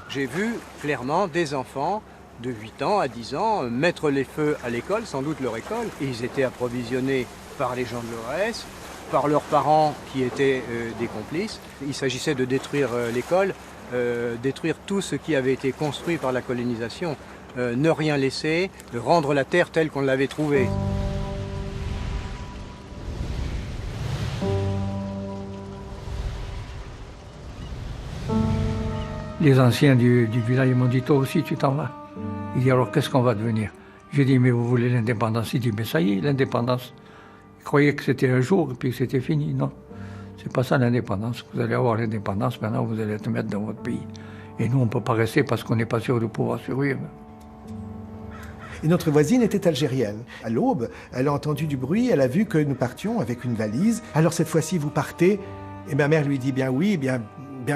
Speaker 14: J'ai vu clairement des enfants de 8 ans à 10 ans mettre les feux à l'école, sans doute leur école. Et ils étaient approvisionnés par les gens de l'OAS, par leurs parents qui étaient des complices. Il s'agissait de détruire l'école, détruire tout ce qui avait été construit par la colonisation, ne rien laisser, rendre la terre telle qu'on l'avait trouvée.
Speaker 6: Les anciens du village m'ont dit, toi aussi tu t'en vas. Il dit, alors qu'est-ce qu'on va devenir? J'ai dit, mais vous voulez l'indépendance? Il dit, mais ça y est, l'indépendance. Ils croyaient que c'était un jour et puis que c'était fini. Non, c'est pas ça l'indépendance. Vous allez avoir l'indépendance, maintenant vous allez être maître dans votre pays. Et nous, on ne peut pas rester parce qu'on n'est pas sûr de pouvoir survivre.
Speaker 21: Et notre voisine était algérienne. À l'aube, elle a entendu du bruit, elle a vu que nous partions avec une valise. Alors cette fois-ci, vous partez? Et ma mère lui dit, bien oui, bien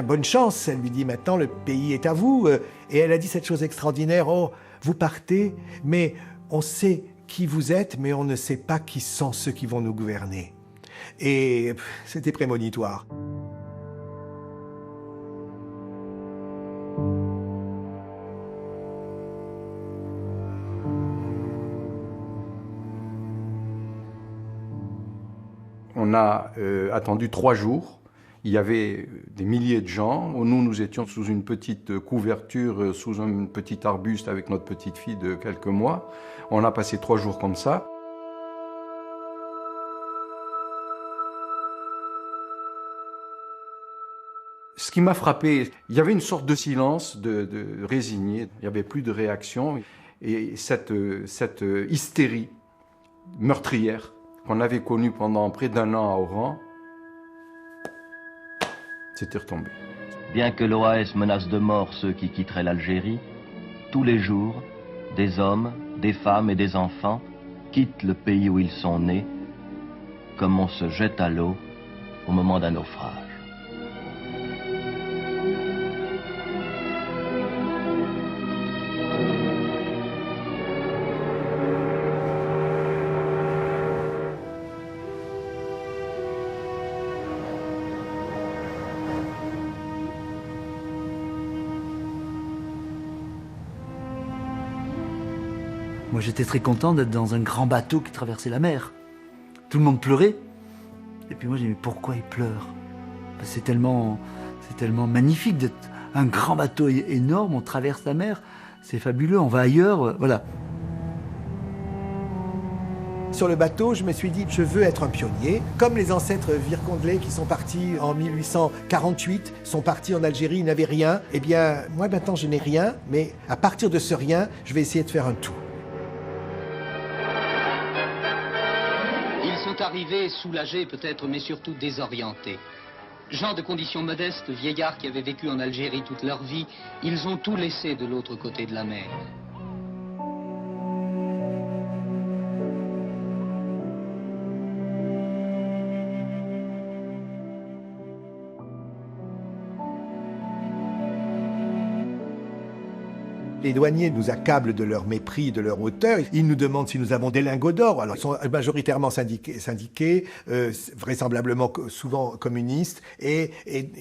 Speaker 21: bonne chance. Elle lui dit, maintenant le pays est à vous. Et elle a dit cette chose extraordinaire, oh, vous partez, mais on sait qui vous êtes, mais on ne sait pas qui sont ceux qui vont nous gouverner. Et c'était prémonitoire.
Speaker 9: On a attendu 3 jours. Il y avait des milliers de gens. Nous étions sous une petite couverture, sous un petit arbuste avec notre petite fille de quelques mois. On a passé 3 jours comme ça. Ce qui m'a frappé, il y avait une sorte de silence, de résigné. Il n'y avait plus de réaction. Et cette hystérie meurtrière qu'on avait connue pendant près d'1 an à Oran, c'était retombé.
Speaker 15: Bien que l'OAS menace de mort ceux qui quitteraient l'Algérie, tous les jours, des hommes, des femmes et des enfants quittent le pays où ils sont nés, comme on se jette à l'eau au moment d'un naufrage.
Speaker 23: Moi, j'étais très content d'être dans un grand bateau qui traversait la mer. Tout le monde pleurait. Et puis moi, j'ai dit, mais pourquoi ils pleurent? C'est tellement magnifique d'être un grand bateau énorme, on traverse la mer, c'est fabuleux, on va ailleurs, voilà.
Speaker 21: Sur le bateau, je me suis dit, je veux être un pionnier. Comme les ancêtres Vircondelais qui sont partis en 1848, sont partis en Algérie, ils n'avaient rien. Eh bien, moi maintenant, je n'ai rien, mais à partir de ce rien, je vais essayer de faire un tout.
Speaker 24: Ils sont arrivés soulagés peut-être, mais surtout désorientés. Gens de conditions modestes, vieillards qui avaient vécu en Algérie toute leur vie, ils ont tout laissé de l'autre côté de la mer.
Speaker 21: Les douaniers nous accablent de leur mépris, de leur hauteur. Ils nous demandent si nous avons des lingots d'or. Alors, ils sont majoritairement syndiqués, vraisemblablement souvent communistes, et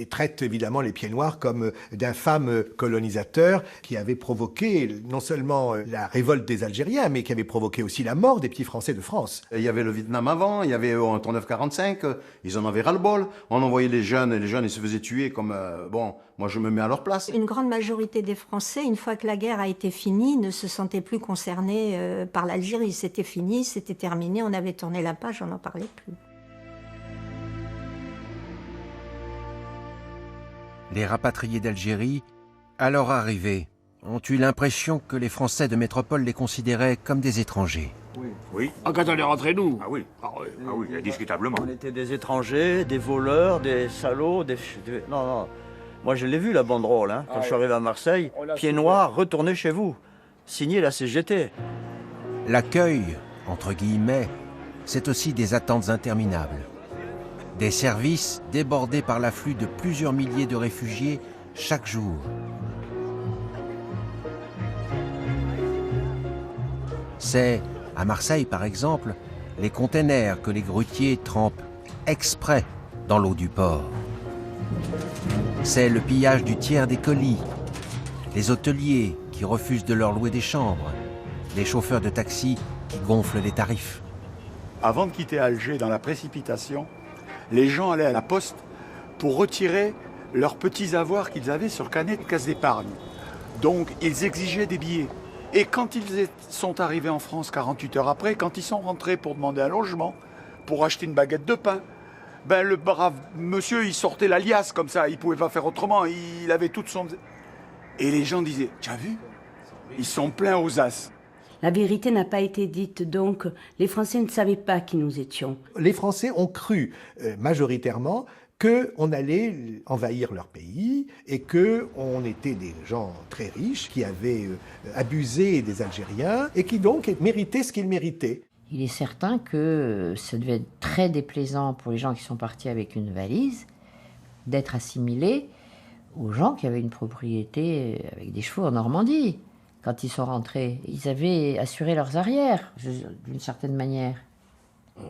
Speaker 21: traitent évidemment les pieds noirs comme d'infâmes colonisateurs qui avaient provoqué non seulement la révolte des Algériens, mais qui avaient provoqué aussi la mort des petits Français de France.
Speaker 17: Il y avait le Vietnam avant, il y avait en 39-45, ils en avaient ras-le-bol. On envoyait les jeunes, et les jeunes ils se faisaient tuer comme... bon, moi je me mets à leur place.
Speaker 11: Une grande majorité des Français, une fois que la guerre a été finie, ne se sentaient plus concernés par l'Algérie. C'était fini, c'était terminé, on avait tourné la page, on n'en parlait plus.
Speaker 4: Les rapatriés d'Algérie, à leur arrivée, ont eu l'impression que les Français de métropole les considéraient comme des étrangers.
Speaker 8: Oui.
Speaker 20: Ah, quand on est rentré, nous.
Speaker 8: Ah oui, indiscutablement.
Speaker 16: On était des étrangers, des voleurs, des salauds, Non, non. Moi, je l'ai vu, la banderole, hein, quand je suis arrivé à Marseille. Pieds noirs, retournez chez vous. Signé la CGT.
Speaker 4: L'accueil, entre guillemets, c'est aussi des attentes interminables. Des services débordés par l'afflux de plusieurs milliers de réfugiés chaque jour. C'est, à Marseille par exemple, les containers que les grutiers trempent exprès dans l'eau du port. C'est le pillage du tiers des colis, les hôteliers qui refusent de leur louer des chambres, les chauffeurs de taxi qui gonflent les tarifs.
Speaker 1: Avant de quitter Alger dans la précipitation, les gens allaient à la poste pour retirer leurs petits avoirs qu'ils avaient sur canet de caisse d'épargne. Donc ils exigeaient des billets. Et quand ils sont arrivés en France 48 heures après, quand ils sont rentrés pour demander un logement, pour acheter une baguette de pain, ben le brave monsieur, il sortait la liasse comme ça, il pouvait pas faire autrement, il avait toute son... Et les gens disaient, tu as vu? Ils sont pleins aux as.
Speaker 3: La vérité n'a pas été dite, donc les Français ne savaient pas qui nous étions.
Speaker 21: Les Français ont cru majoritairement qu'on allait envahir leur pays et qu'on était des gens très riches qui avaient abusé des Algériens et qui donc méritaient ce qu'ils méritaient.
Speaker 2: Il est certain que ça devait être très déplaisant pour les gens qui sont partis avec une valise d'être assimilés aux gens qui avaient une propriété avec des chevaux en Normandie. Quand ils sont rentrés, ils avaient assuré leurs arrières, d'une certaine manière.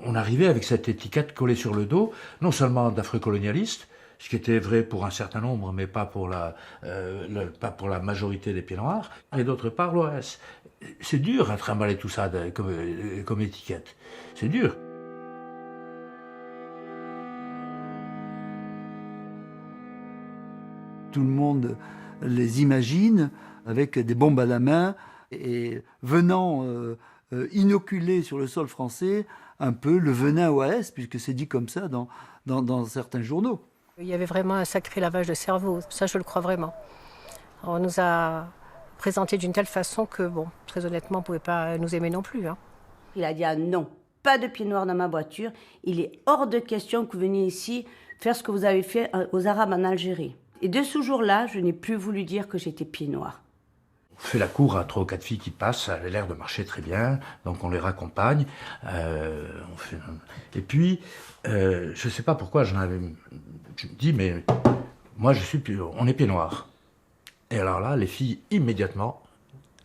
Speaker 9: On arrivait avec cette étiquette collée sur le dos, non seulement d'afro-colonialistes, ce qui était vrai pour un certain nombre, mais pas pour la majorité des Pieds-Noirs, et d'autre part l'OAS. C'est dur à trimballer tout ça comme étiquette. C'est dur.
Speaker 23: Tout le monde les imagine avec des bombes à la main et venant inoculer sur le sol français un peu le venin OAS, puisque c'est dit comme ça dans certains journaux.
Speaker 7: Il y avait vraiment un sacré lavage de cerveau, ça je le crois vraiment. On nous a présenté d'une telle façon que, bon, très honnêtement, on ne pouvait pas nous aimer non plus. Hein.
Speaker 3: Il a dit ah non, pas de pieds noirs dans ma voiture, il est hors de question que vous veniez ici faire ce que vous avez fait aux Arabes en Algérie. Et de ce jour-là, je n'ai plus voulu dire que j'étais pieds noirs.
Speaker 9: On fait la cour à 3 ou 4 filles qui passent, ça a l'air de marcher très bien, donc on les raccompagne. Et puis, je ne sais pas pourquoi, je me dis, mais moi on est pieds noirs. Et alors là, les filles, immédiatement,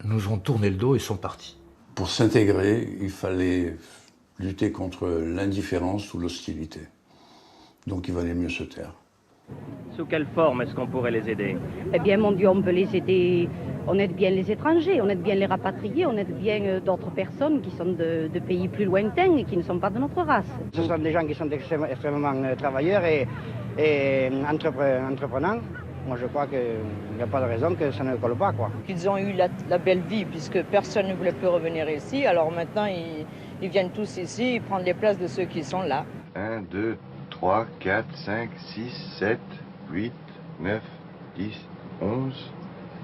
Speaker 9: nous ont tourné le dos et sont parties.
Speaker 5: Pour s'intégrer, il fallait lutter contre l'indifférence ou l'hostilité. Donc il valait mieux se taire.
Speaker 19: Sous quelle forme est-ce qu'on pourrait les aider?
Speaker 25: Eh bien, mon Dieu, on peut les aider. On aide bien les étrangers, on aide bien les rapatriés, on aide bien d'autres personnes qui sont de pays plus lointains et qui ne sont pas de notre race.
Speaker 26: Ce sont des gens qui sont extrêmement travailleurs et entreprenants. Moi, je crois qu'il n'y a pas de raison que ça ne colle pas, quoi.
Speaker 27: Ils ont eu la belle vie puisque personne ne voulait plus revenir ici. Alors maintenant, ils viennent tous ici, ils prennent les places de ceux qui sont là.
Speaker 28: 1, 2, 3, 4, 5, 6, 7, 8, 9, 10, 11.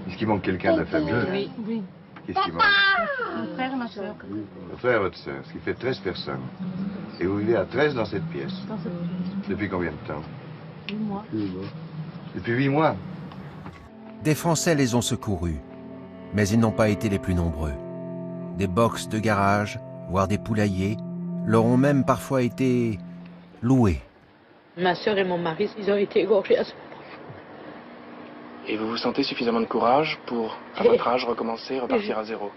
Speaker 28: Est-ce qu'il manque quelqu'un de la famille?
Speaker 25: Oui.
Speaker 28: Qu'est-ce qui manque?
Speaker 25: Mon frère et ma soeur.
Speaker 28: Votre frère et votre soeur, ce qui fait 13 personnes. Et vous vivez à 13 dans cette pièce?
Speaker 25: Dans cette pièce.
Speaker 28: Depuis combien de temps?
Speaker 25: 8 mois.
Speaker 28: Depuis 8 mois?
Speaker 4: Des Français les ont secourus, mais ils n'ont pas été les plus nombreux. Des box de garage, voire des poulaillers, leur ont même parfois été loués.
Speaker 25: Ma soeur et mon mari, ils ont été égorgés à ce moment.
Speaker 29: Et vous vous sentez suffisamment de courage pour, à votre âge, recommencer, repartir à zéro?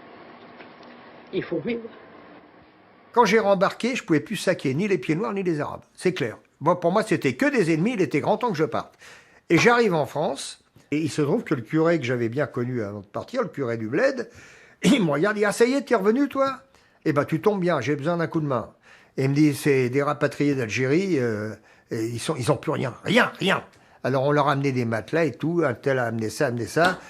Speaker 25: Il faut vivre.
Speaker 21: Quand j'ai rembarqué, je ne pouvais plus saquer ni les Pieds Noirs ni les Arabes. C'est clair. Bon, pour moi, c'était que des ennemis, il était grand temps que je parte. Et j'arrive en France, et il se trouve que le curé que j'avais bien connu avant de partir, le curé du Bled, il me regarde, il dit « Ah, ça y est, t'es revenu, toi ?»« Eh ben, tu tombes bien, j'ai besoin d'un coup de main. » Et il me dit « C'est des rapatriés d'Algérie, et ils ont plus rien. Alors on leur a amené des matelas et tout, un tel a amené ça,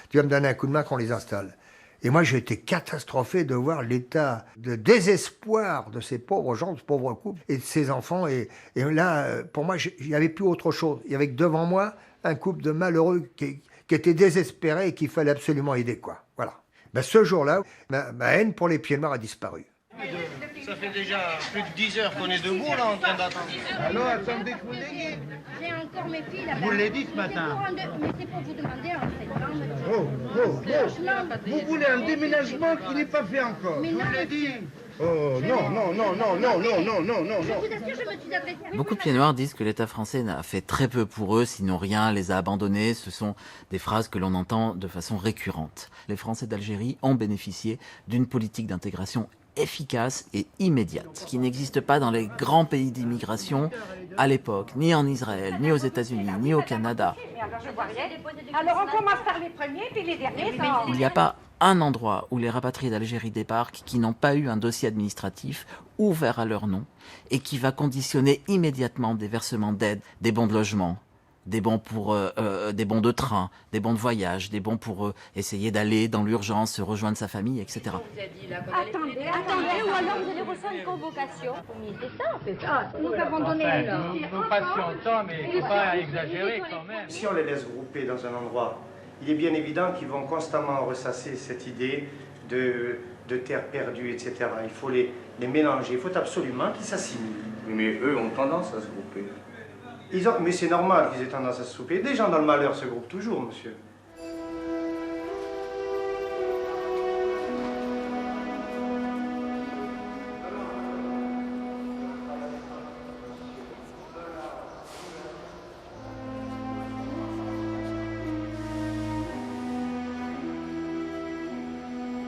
Speaker 21: tu vas me donner un coup de main qu'on les installe. » Et moi, j'ai été catastrophé de voir l'état de désespoir de ces pauvres gens, de ce pauvre couple, et de ces enfants. Et là, pour moi, il n'y avait plus autre chose. Il y avait que devant moi un couple de malheureux qui étaient désespérés et qu'il fallait absolument aider, quoi. Voilà. Ben, ce jour-là, ma haine pour les Pieds Noirs a disparu.
Speaker 30: Ça fait déjà plus de 10 heures qu'on est debout, là, en train d'attendre. Alors, attendez que vous l'ayez.
Speaker 25: J'ai encore mes filles là-bas.
Speaker 30: Vous l'avez dit ce matin.
Speaker 25: Mais c'est pour vous demander un renseignement.
Speaker 30: Vous voulez un déménagement qui n'est pas fait encore.
Speaker 25: Mais
Speaker 30: je
Speaker 25: non,
Speaker 30: vous l'ai dit.
Speaker 25: Oh,
Speaker 30: non.
Speaker 25: Je vous assure, je me suis adressée.
Speaker 31: Beaucoup de Pieds Noirs disent que l'État français n'a fait très peu pour eux, sinon rien, les a abandonnés. Ce sont des phrases que l'on entend de façon récurrente. Les Français d'Algérie ont bénéficié d'une politique d'intégration efficace et immédiate, ce qui n'existe pas dans les grands pays d'immigration à l'époque, ni en Israël, ni aux États-Unis, ni au Canada.
Speaker 25: Alors on commence par les premiers, puis les derniers.
Speaker 31: Il n'y a pas un endroit où les rapatriés d'Algérie débarquent qui n'ont pas eu un dossier administratif ouvert à leur nom et qui va conditionner immédiatement des versements d'aide, des bons de logement, des bons pour des bons de train, des bons de voyage, des bons pour essayer d'aller dans l'urgence, rejoindre sa famille, etc.
Speaker 25: Attendez, ou alors vous allez recevoir une convocation. C'est ça. Nous avons donné
Speaker 30: Nous patientons, mais il ne faut pas exagérer quand même.
Speaker 6: Si on les laisse grouper dans un endroit, il est bien évident qu'ils vont constamment ressasser cette idée de terre perdue, etc. Il faut les mélanger, il faut absolument qu'ils s'assimilent.
Speaker 28: Mais eux ont tendance à se grouper.
Speaker 6: Mais c'est normal qu'ils aient tendance à se grouper. Des gens dans le malheur se groupent toujours, monsieur.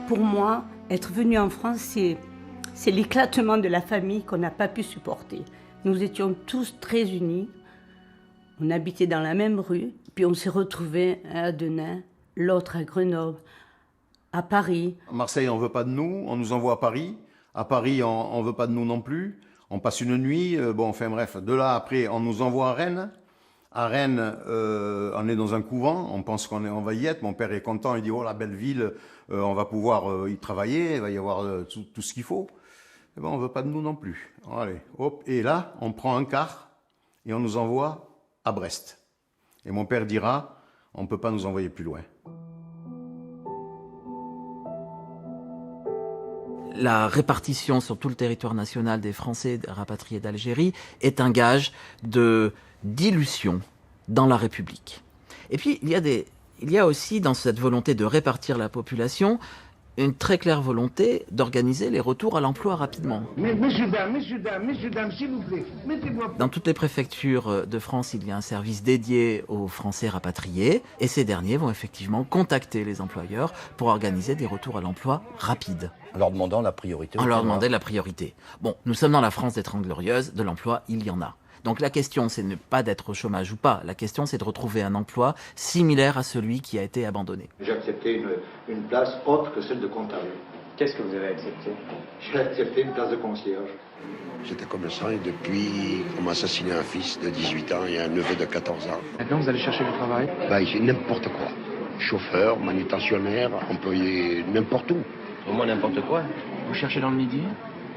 Speaker 3: Pour moi, être venu en France, c'est l'éclatement de la famille qu'on n'a pas pu supporter. Nous étions tous très unis. On habitait dans la même rue, puis on s'est retrouvés à Denain, l'autre à Grenoble, à Paris.
Speaker 10: À Marseille, on ne veut pas de nous, on nous envoie à Paris. À Paris, on ne veut pas de nous non plus. On passe une nuit, bref. De là, après, on nous envoie à Rennes. À Rennes, on est dans un couvent, on pense on va y être. Mon père est content, il dit « Oh, la belle ville, on va pouvoir y travailler, il va y avoir tout ce qu'il faut. » On ne veut pas de nous non plus. Allez, hop. Et là, on prend un car et on nous envoie à Brest. Et mon père dira, on ne peut pas nous envoyer plus loin.
Speaker 31: La répartition sur tout le territoire national des Français rapatriés d'Algérie est un gage de dilution dans la République. Et puis, il y a aussi dans cette volonté de répartir la population une très claire volonté d'organiser les retours à l'emploi rapidement.
Speaker 30: Messieurs, dames, s'il vous plaît, mettez-moi...
Speaker 31: Dans toutes les préfectures de France, il y a un service dédié aux Français rapatriés, et ces derniers vont effectivement contacter les employeurs pour organiser des retours à l'emploi rapides.
Speaker 11: En leur demandant la priorité.
Speaker 31: En leur demandant la priorité. Bon, nous sommes dans la France des Trente Glorieuses, de l'emploi, il y en a. Donc la question, c'est ne pas d'être au chômage ou pas. La question, c'est de retrouver un emploi similaire à celui qui a été abandonné.
Speaker 28: J'ai accepté une place autre que celle de comptable.
Speaker 29: Qu'est-ce que vous avez accepté?
Speaker 28: J'ai accepté une place de concierge.
Speaker 12: J'étais commerçant et depuis qu'on m'a assassiné un fils de 18 ans et un neveu de 14 ans.
Speaker 29: Maintenant, vous allez chercher du travail?
Speaker 12: J'ai n'importe quoi. Chauffeur, manutentionnaire, employé n'importe où.
Speaker 29: Au moins n'importe quoi. Vous cherchez dans le Midi?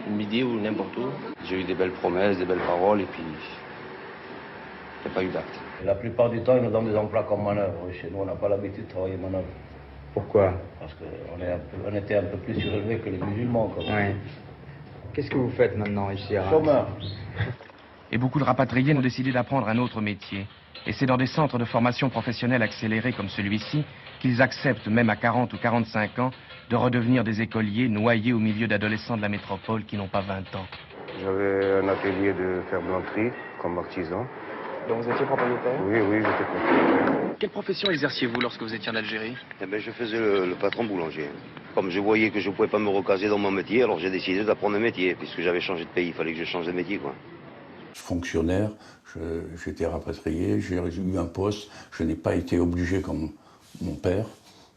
Speaker 29: Le Midi ou n'importe où? J'ai eu des belles promesses, des belles paroles et puis... il n'y a pas eu d'acte.
Speaker 28: La plupart du temps, ils nous donnent des emplois comme manœuvre. Chez nous, on n'a pas l'habitude de travailler manœuvre.
Speaker 29: Pourquoi?
Speaker 28: Parce qu'on était un peu plus surélevés que les musulmans.
Speaker 29: Ouais. Qu'est-ce que vous faites maintenant ici à Reims?
Speaker 28: Chômeur.
Speaker 13: Et beaucoup de rapatriés ont décidé d'apprendre un autre métier. Et c'est dans des centres de formation professionnelle accélérés comme celui-ci qu'ils acceptent, même à 40 ou 45 ans, de redevenir des écoliers noyés au milieu d'adolescents de la métropole qui n'ont pas 20 ans.
Speaker 28: J'avais un atelier de ferblanterie comme artisan.
Speaker 29: Donc vous étiez propriétaire?
Speaker 28: Oui, j'étais propriétaire.
Speaker 29: Quelle profession exerciez-vous lorsque vous étiez en Algérie?
Speaker 12: Je faisais le patron boulanger. Comme je voyais que je ne pouvais pas me recaser dans mon métier, alors j'ai décidé d'apprendre un métier, puisque j'avais changé de pays, il fallait que je change de métier, quoi.
Speaker 5: Fonctionnaire, j'étais rapatrié, j'ai eu un poste, je n'ai pas été obligé comme mon père,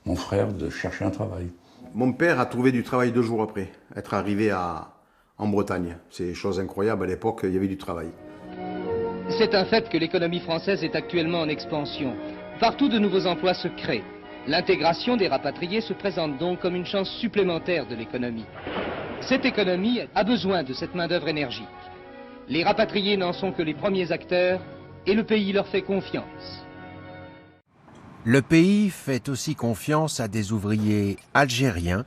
Speaker 5: mon frère, de chercher un travail.
Speaker 10: Mon père a trouvé du travail 2 jours après, être arrivé en Bretagne. C'est chose incroyable, à l'époque, il y avait du travail.
Speaker 14: C'est un fait que l'économie française est actuellement en expansion. Partout de nouveaux emplois se créent. L'intégration des rapatriés se présente donc comme une chance supplémentaire de l'économie. Cette économie a besoin de cette main-d'œuvre énergique. Les rapatriés n'en sont que les premiers acteurs et le pays leur fait confiance.
Speaker 4: Le pays fait aussi confiance à des ouvriers algériens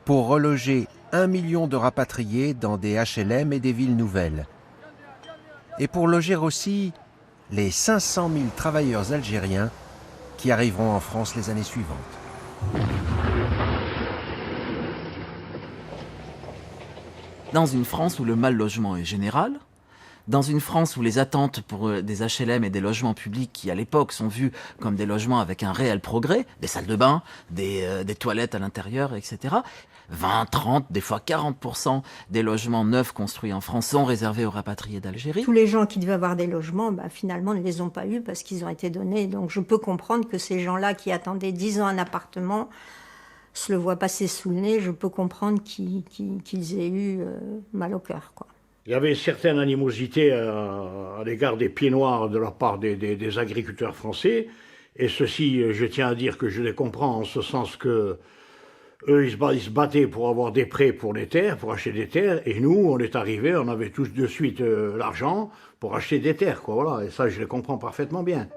Speaker 4: pour reloger 1 million de rapatriés dans des HLM et des villes nouvelles. Et pour loger aussi les 500 000 travailleurs algériens qui arriveront en France les années suivantes.
Speaker 31: Dans une France où le mal-logement est général, dans une France où les attentes pour des HLM et des logements publics qui, à l'époque, sont vus comme des logements avec un réel progrès, des salles de bain, des toilettes à l'intérieur, etc., 20, 30, des fois 40% des logements neufs construits en France sont réservés aux rapatriés d'Algérie.
Speaker 1: Tous les gens qui devaient avoir des logements, finalement, ne les ont pas eus parce qu'ils ont été donnés. Donc je peux comprendre que ces gens-là qui attendaient 10 ans un appartement se le voient passer sous le nez. Je peux comprendre qu'ils aient eu mal au cœur, quoi.
Speaker 2: Il y avait une certaine animosité à l'égard des pieds noirs de la part des agriculteurs français. Et ceci, je tiens à dire que je les comprends en ce sens que eux, ils se battaient pour avoir des prêts pour les terres, pour acheter des terres. Et nous, on est arrivés, on avait tous de suite l'argent pour acheter des terres, quoi. Voilà. Et ça, je les comprends parfaitement bien.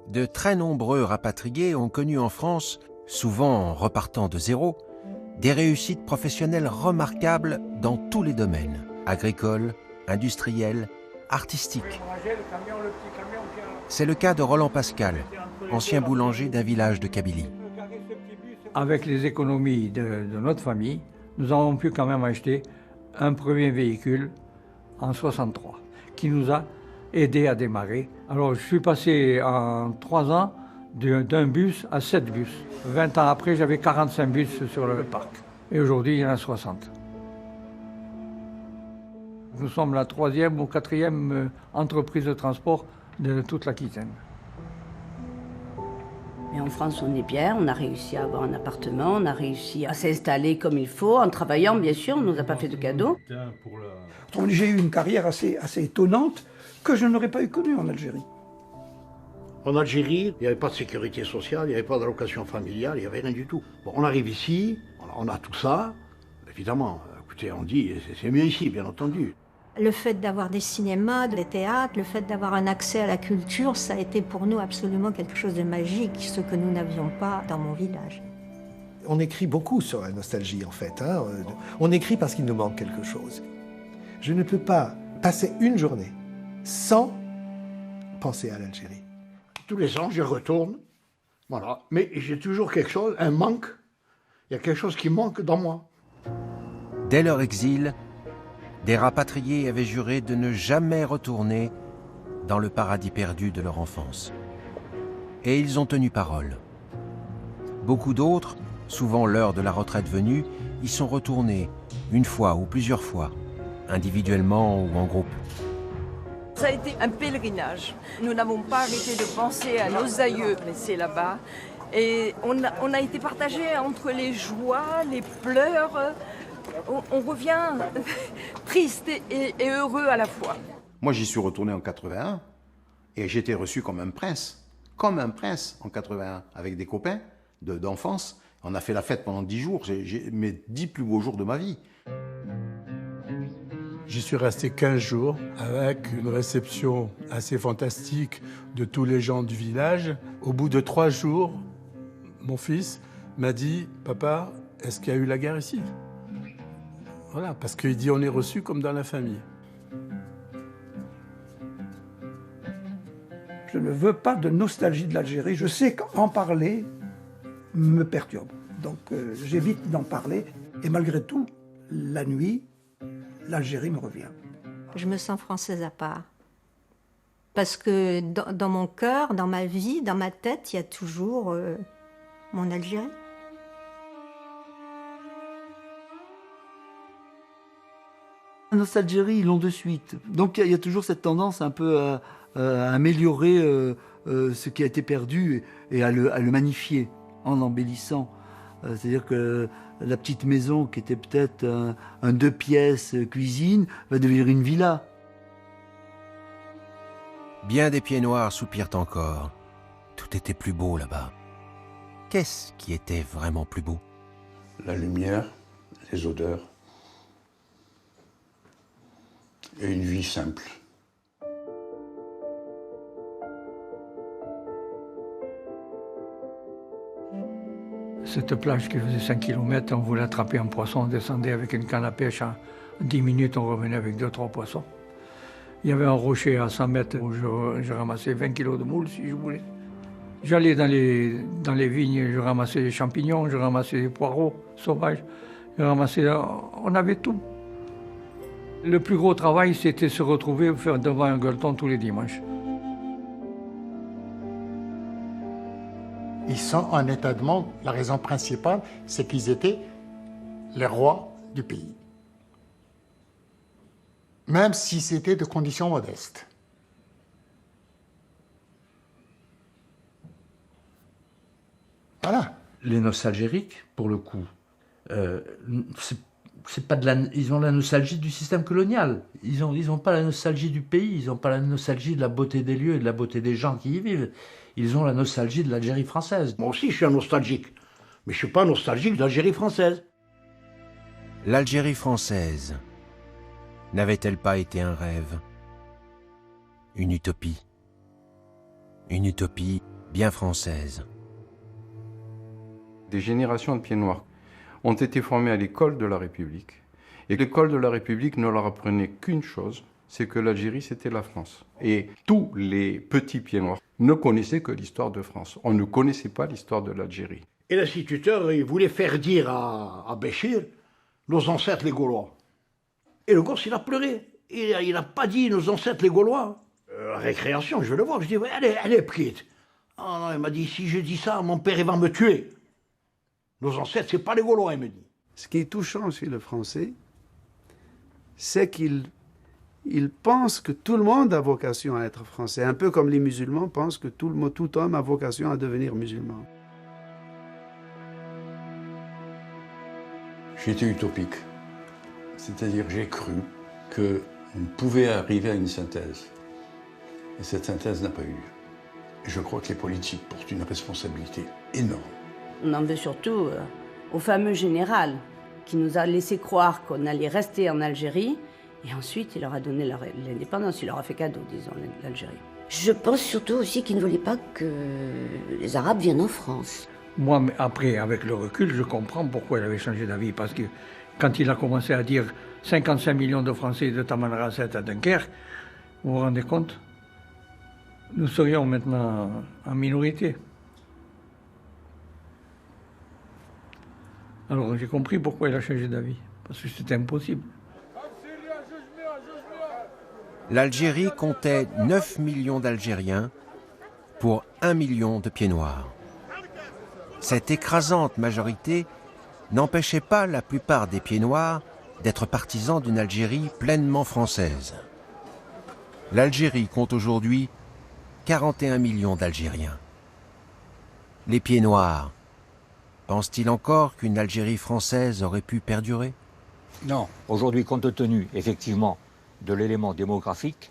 Speaker 4: De très nombreux rapatriés ont connu en France, souvent en repartant de zéro, des réussites professionnelles remarquables dans tous les domaines. Agricole, industriel, artistique. C'est le cas de Roland Pascal, ancien boulanger d'un village de Kabylie.
Speaker 8: Avec les économies de notre famille, nous avons pu quand même acheter un premier véhicule en 63, qui nous a aidé à démarrer. Alors je suis passé en 3 ans d'un bus à 7 bus. 20 ans après, j'avais 45 bus sur le parc. Et aujourd'hui, il y en a 60. Nous sommes la 3e ou 4e entreprise de transport de toute l'Aquitaine.
Speaker 3: Mais en France, on est bien, on a réussi à avoir un appartement, on a réussi à s'installer comme il faut, en travaillant bien sûr, on ne nous a pas fait de cadeaux.
Speaker 11: J'ai eu une carrière assez étonnante que je n'aurais pas eu connue en Algérie.
Speaker 2: En Algérie, il n'y avait pas de sécurité sociale, il n'y avait pas d'allocation familiale, il n'y avait rien du tout. Bon, on arrive ici, on a tout ça, évidemment, écoutez, on dit, c'est mieux ici, bien entendu.
Speaker 1: Le fait d'avoir des cinémas, des théâtres, le fait d'avoir un accès à la culture, ça a été pour nous absolument quelque chose de magique, ce que nous n'avions pas dans mon village.
Speaker 21: On écrit beaucoup sur la nostalgie, en fait. On écrit parce qu'il nous manque quelque chose. Je ne peux pas passer une journée sans penser à l'Algérie.
Speaker 2: Tous les ans, je retourne, voilà. Mais j'ai toujours quelque chose, un manque. Il y a quelque chose qui manque dans moi.
Speaker 4: Dès leur exil, des rapatriés avaient juré de ne jamais retourner dans le paradis perdu de leur enfance. Et ils ont tenu parole. Beaucoup d'autres, souvent l'heure de la retraite venue, y sont retournés, une fois ou plusieurs fois, individuellement ou en groupe.
Speaker 15: Ça a été un pèlerinage. Nous n'avons pas arrêté de penser à nos aïeux laissés là-bas. Et on a été partagés entre les joies, les pleurs. On revient triste et heureux à la fois.
Speaker 10: Moi, j'y suis retourné en 81 et j'ai été reçu comme un prince en 81, avec des copains d'enfance. On a fait la fête pendant 10 jours, mes 10 plus beaux jours de ma vie.
Speaker 16: J'y suis resté 15 jours avec une réception assez fantastique de tous les gens du village. Au bout de 3 jours, mon fils m'a dit « Papa, est-ce qu'il y a eu la guerre ici ?» Voilà, parce qu'il dit « On est reçu comme dans la famille ».
Speaker 11: Je ne veux pas de nostalgie de l'Algérie. Je sais qu'en parler me perturbe. Donc j'évite d'en parler. Et malgré tout, la nuit, l'Algérie me revient.
Speaker 1: Je me sens française à part. Parce que dans mon cœur, dans ma vie, dans ma tête, il y a toujours mon Algérie.
Speaker 23: Nostalgie, ils l'ont de suite. Donc il y a toujours cette tendance un peu à améliorer ce qui a été perdu et à le magnifier en embellissant. C'est-à-dire que la petite maison qui était peut-être un 2 pièces cuisine va devenir une villa.
Speaker 4: Bien des pieds noirs soupirent encore. Tout était plus beau là-bas. Qu'est-ce qui était vraiment plus beau?
Speaker 5: La lumière, les odeurs et une vie simple.
Speaker 8: Cette plage qui faisait 5 km, on voulait attraper un poisson, on descendait avec une canne à pêche. En 10 minutes, on revenait avec 2-3 poissons. Il y avait un rocher à 100 mètres où je ramassais 20 kilos de moules si je voulais. J'allais dans les vignes, je ramassais des champignons, je ramassais des poireaux sauvages. On avait tout. Le plus gros travail, c'était se retrouver faire devant un gueuleton tous les dimanches.
Speaker 17: Ils sont en état de manque. La raison principale, c'est qu'ils étaient
Speaker 7: les rois du pays. Même si c'était de conditions modestes. Voilà.
Speaker 9: Les nostalgériques, pour le coup, c'est pas ils ont la nostalgie du système colonial. Ils ont pas la nostalgie du pays, ils n'ont pas la nostalgie de la beauté des lieux et de la beauté des gens qui y vivent. Ils ont la nostalgie de l'Algérie française.
Speaker 2: Moi aussi, je suis un nostalgique. Mais je ne suis pas nostalgique de l'Algérie française.
Speaker 4: L'Algérie française n'avait-elle pas été un rêve? Une utopie? Une utopie bien française.
Speaker 5: Des générations de pieds noirs ont été formés à l'école de la République. Et l'école de la République ne leur apprenait qu'une chose, c'est que l'Algérie, c'était la France. Et tous les petits pieds noirs ne connaissaient que l'histoire de France. On ne connaissait pas l'histoire de l'Algérie.
Speaker 2: Et l'instituteur, il voulait faire dire à Béchir, nos ancêtres les Gaulois. Et le gosse, il a pleuré. Il n'a pas dit nos ancêtres les Gaulois. Récréation, je vais le voir. Je dis, ouais, elle est petite. Ah non, il m'a dit, si je dis ça, mon père, il va me tuer. Nos ancêtres, c'est pas les Gaulois, il me dit.
Speaker 17: Ce qui est touchant chez le Français, c'est qu'il pense que tout le monde a vocation à être français. Un peu comme les musulmans pensent que tout homme a vocation à devenir musulman.
Speaker 5: J'étais utopique. C'est-à-dire j'ai cru qu'on pouvait arriver à une synthèse. Et cette synthèse n'a pas eu lieu. Et je crois que les politiques portent une responsabilité énorme.
Speaker 3: On en veut surtout au fameux général qui nous a laissé croire qu'on allait rester en Algérie et ensuite il leur a donné l'indépendance, il leur a fait cadeau, disons, l'Algérie.
Speaker 18: Je pense surtout aussi qu'il ne voulait pas que les Arabes viennent en France.
Speaker 8: Moi, après, avec le recul, je comprends pourquoi il avait changé d'avis. Parce que quand il a commencé à dire 55 millions de Français de Tamanrasset à Dunkerque, vous vous rendez compte? Nous serions maintenant en minorité. Alors j'ai compris pourquoi il a changé d'avis. Parce que c'était impossible.
Speaker 4: L'Algérie comptait 9 millions d'Algériens pour 1 million de pieds noirs. Cette écrasante majorité n'empêchait pas la plupart des pieds noirs d'être partisans d'une Algérie pleinement française. L'Algérie compte aujourd'hui 41 millions d'Algériens. Les pieds noirs pensent-ils encore qu'une Algérie française aurait pu perdurer?
Speaker 19: Non. Aujourd'hui, compte tenu, effectivement, de l'élément démographique,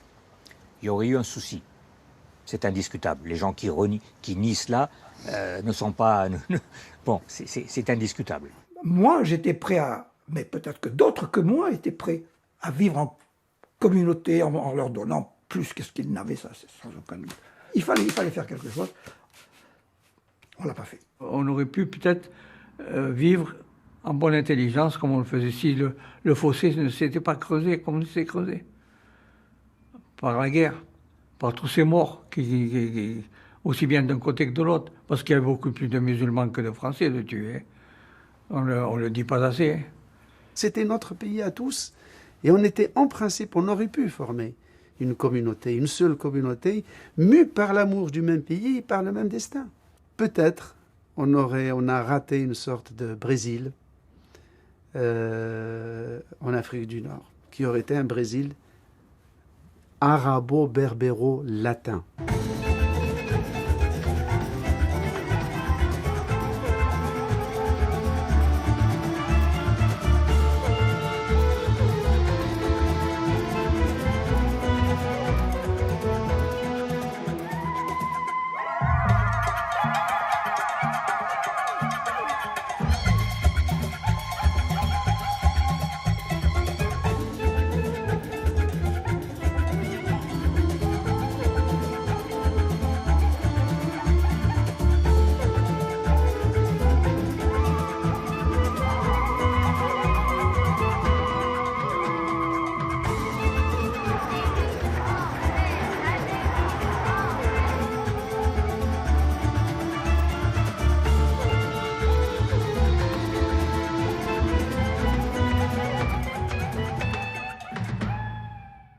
Speaker 19: il y aurait eu un souci. C'est indiscutable. Les gens qui nient cela ne sont pas... Bon, c'est indiscutable.
Speaker 11: Moi, j'étais prêt à... Mais peut-être que d'autres que moi étaient prêts à vivre en communauté en leur donnant plus que ce qu'ils n'avaient, ça, c'est sans aucun doute. Il fallait faire quelque chose. On ne l'a pas fait.
Speaker 8: On aurait pu peut-être vivre en bonne intelligence comme on le faisait si le fossé ne s'était pas creusé comme il s'est creusé. Par la guerre, par tous ces morts, aussi bien d'un côté que de l'autre, parce qu'il y avait beaucoup plus de musulmans que de Français de tuer. On ne le dit pas assez.
Speaker 17: C'était notre pays à tous, et on était en principe, on aurait pu former une communauté, une seule communauté, mue par l'amour du même pays et par le même destin. Peut-être on a raté une sorte de Brésil en Afrique du Nord, qui aurait été un Brésil arabo-berbéro-latin.